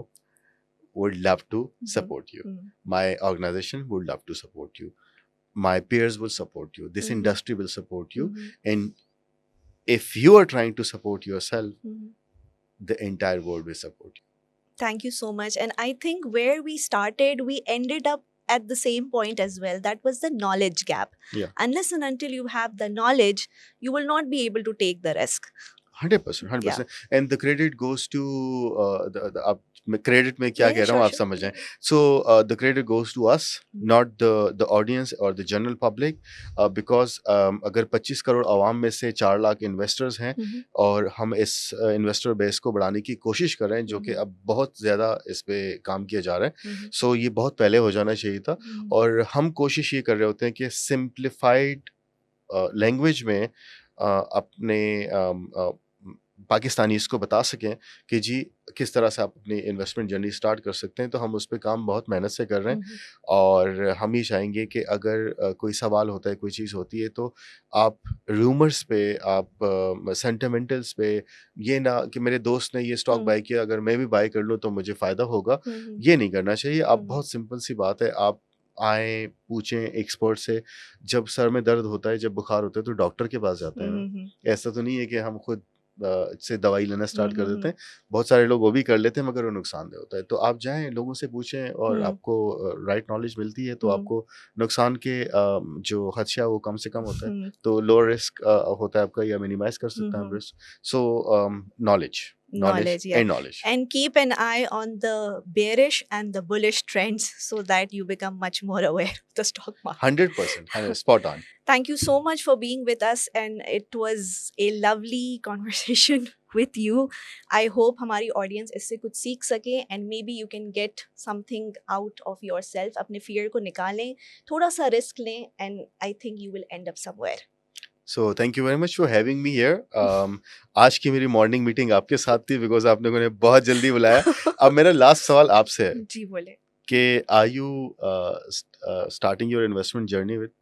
would love to Mhm. support you. Mhm. My organization would love to support you. My peers will support you. This Mhm. industry will support you. Mhm. And if you are trying to support yourself, Mhm. the entire world will support you. Thank you so much. And I think where we started, we ended up at the same point as well. That was the knowledge gap. Yeah. Unless and until you have the knowledge, you will not be able to take the risk. 100%, 100%. And the credit goes to the up credit में क्या Yeah, कह रहा हूँ sure, आप sure. समझ जाएं. So the credit goes to us, Mhm. not the audience or the general public, because अगर 25 करोड़ आवाम में से 4 लाख इन्वेस्टर्स हैं Mhm. और हम इस इन्वेस्टर बेस को बढ़ाने की कोशिश कर रहे हैं, जो कि Mhm. अब बहुत ज़्यादा इस पे काम किया जा रहा है. Mhm. सो ये बहुत पहले हो जाना चाहिए था. Mhm. और हम कोशिश ये कर रहे होते हैं कि सिंप्लीफाइड लैंग्वेज में अपने पाकिस्तानीज़ को बता सकें कि जी किस तरह से आप अपनी इन्वेस्टमेंट जर्नी स्टार्ट कर सकते हैं. तो हम उस पे काम बहुत मेहनत से कर रहे हैं. Mhm. और हम ये चाहेंगे कि अगर कोई सवाल होता है, कोई चीज़ होती है, तो आप रूमर्स पे, आप सेंटिमेंटल्स पे, ये ना कि मेरे दोस्त ने ये स्टॉक Mhm. बाय किया, अगर मैं भी बाय कर लूँ तो मुझे फ़ायदा होगा, Mhm. ये नहीं करना चाहिए. आप Mhm. बहुत सिंपल सी बात है, आप आएँ, पूछें एक्सपर्ट से. जब सर में दर्द होता है, जब बुखार होता है, तो डॉक्टर के पास जाते हैं ना. Mhm. ऐसा तो नहीं है कि हम खुद से दवाई लेना स्टार्ट कर देते Mhm. हैं. बहुत सारे लोग वो भी कर लेते हैं, मगर वो नुकसानदेह होता है. तो आप जाएँ, लोगों से पूछें और Mhm. आपको राइट नॉलेज मिलती है, तो Mhm. आपको नुकसान के जो खदशा है वो कम से कम होता है. Mhm. तो लो रिस्क होता है आपका, या मिनिमाइज़ कर सकते हैं आप Mhm. Risk. So knowledge Knowledge, yeah. And knowledge. And keep an eye on the bearish and the bullish trends so that you become much more aware of the stock market. 100%, spot on. Thank you so much for being with us, and it was a lovely conversation with you. I hope हमारी audience इससे कुछ सीख सके, and maybe you can get something out of yourself. अपने fear को निकालें, थोड़ा सा risk लें, and I think you will end up somewhere. So thank you very much for having me here. आज की मेरी मॉर्निंग मीटिंग आपके साथ थी, बिकॉज आप लोगों ने बहुत जल्दी बुलाया. अब मेरा लास्ट सवाल आपसे है जी बोले. कि are you starting your investment journey with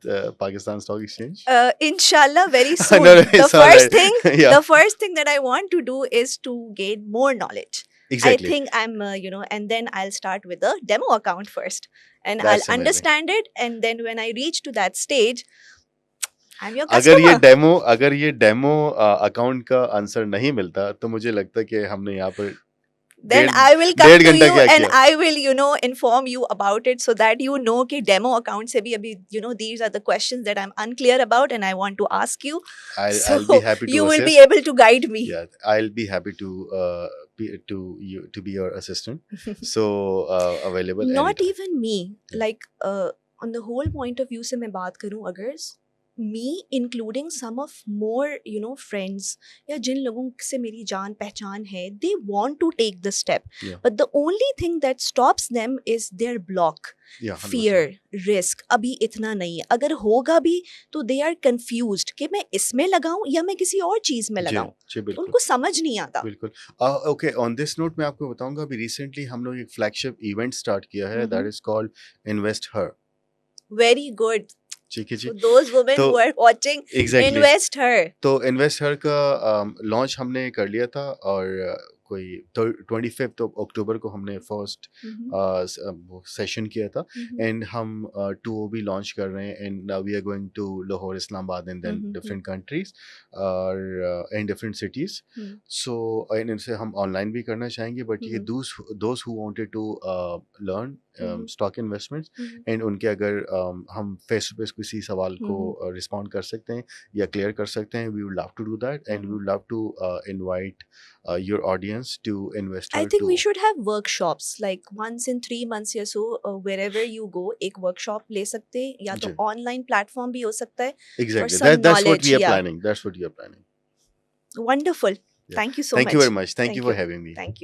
Pakistan Stock Exchange? Inshallah, very soon. No, The it's all first right. thing, Yeah, the first thing that I want to do is to gain more knowledge. I exactly. think I'm, and then I'll start with a demo account first, and That's I'll amazing. understand it, and then when I reach to that stage, I'm your अगर customer. ये demo account का answer नहीं मिलता, तो मुझे लगता है कि हमने यहाँ पर Then डेढ़ I will come डेढ़ to घंटा you क्या and किया. I will, inform you about it so that you know कि demo account से भी अभी, these are the questions that I'm unclear about and I want to ask you. I'll be happy to you will be assist. able to guide me. Yeah, I'll be happy to be your assistant. So available Not anytime. even me. Yeah. Like on the whole point of view से मैं बात करूँ अगर me including some of more friends या जिन लोगों से मेरी जान पहचान है, they want to take the step, Yeah. but the only thing that stops them is their block. Yeah, 100%. fear, risk. अभी इतना नहीं है, अगर होगा भी तो they are confused कि मैं इसमें लगाऊं या मैं किसी और चीज में जी लगाऊं. जी बिल्कुल उनको समझ नहीं आता. बिल्कुल. ओके, ऑन दिस नोट मैं आपको बताऊंगा, अभी रिसेंटली हम लोग एक फ्लैगशिप इवेंट स्टार्ट किया है, that is called invest her. Very good. ठीक है जी. So those women तो who are watching, exactly invest her. तो इन्वेस्ट हर का लॉन्च हमने कर लिया था, और कोई 25 अक्टूबर को हमने फर्स्ट सेशन किया था. एंड हम 2 भी लॉन्च कर रहे हैं, and we are going to Lahore, Islamabad, and then different countries और इन डिफरेंट सिटीज. सो इनसे हम ऑनलाइन भी करना चाहेंगे, बट ये those who wanted to learn stock investments, and उनके अगर हम फेस टू फेस किसी सवाल को रिस्पॉन्ड कर सकते हैं या क्लियर कर सकते हैं, we would love to do that, and we would love to invite your audience to invest. I think we should have workshops like once in 3 months या so, wherever you go एक workshop ले सकते हैं, या तो जी. online platform भी हो सकता है. Exactly. some That's what knowledge, we are yeah. planning. That's what we are planning. Wonderful. Yeah. Thank you so much. Thank you very much. Thank you for having me. Thank you.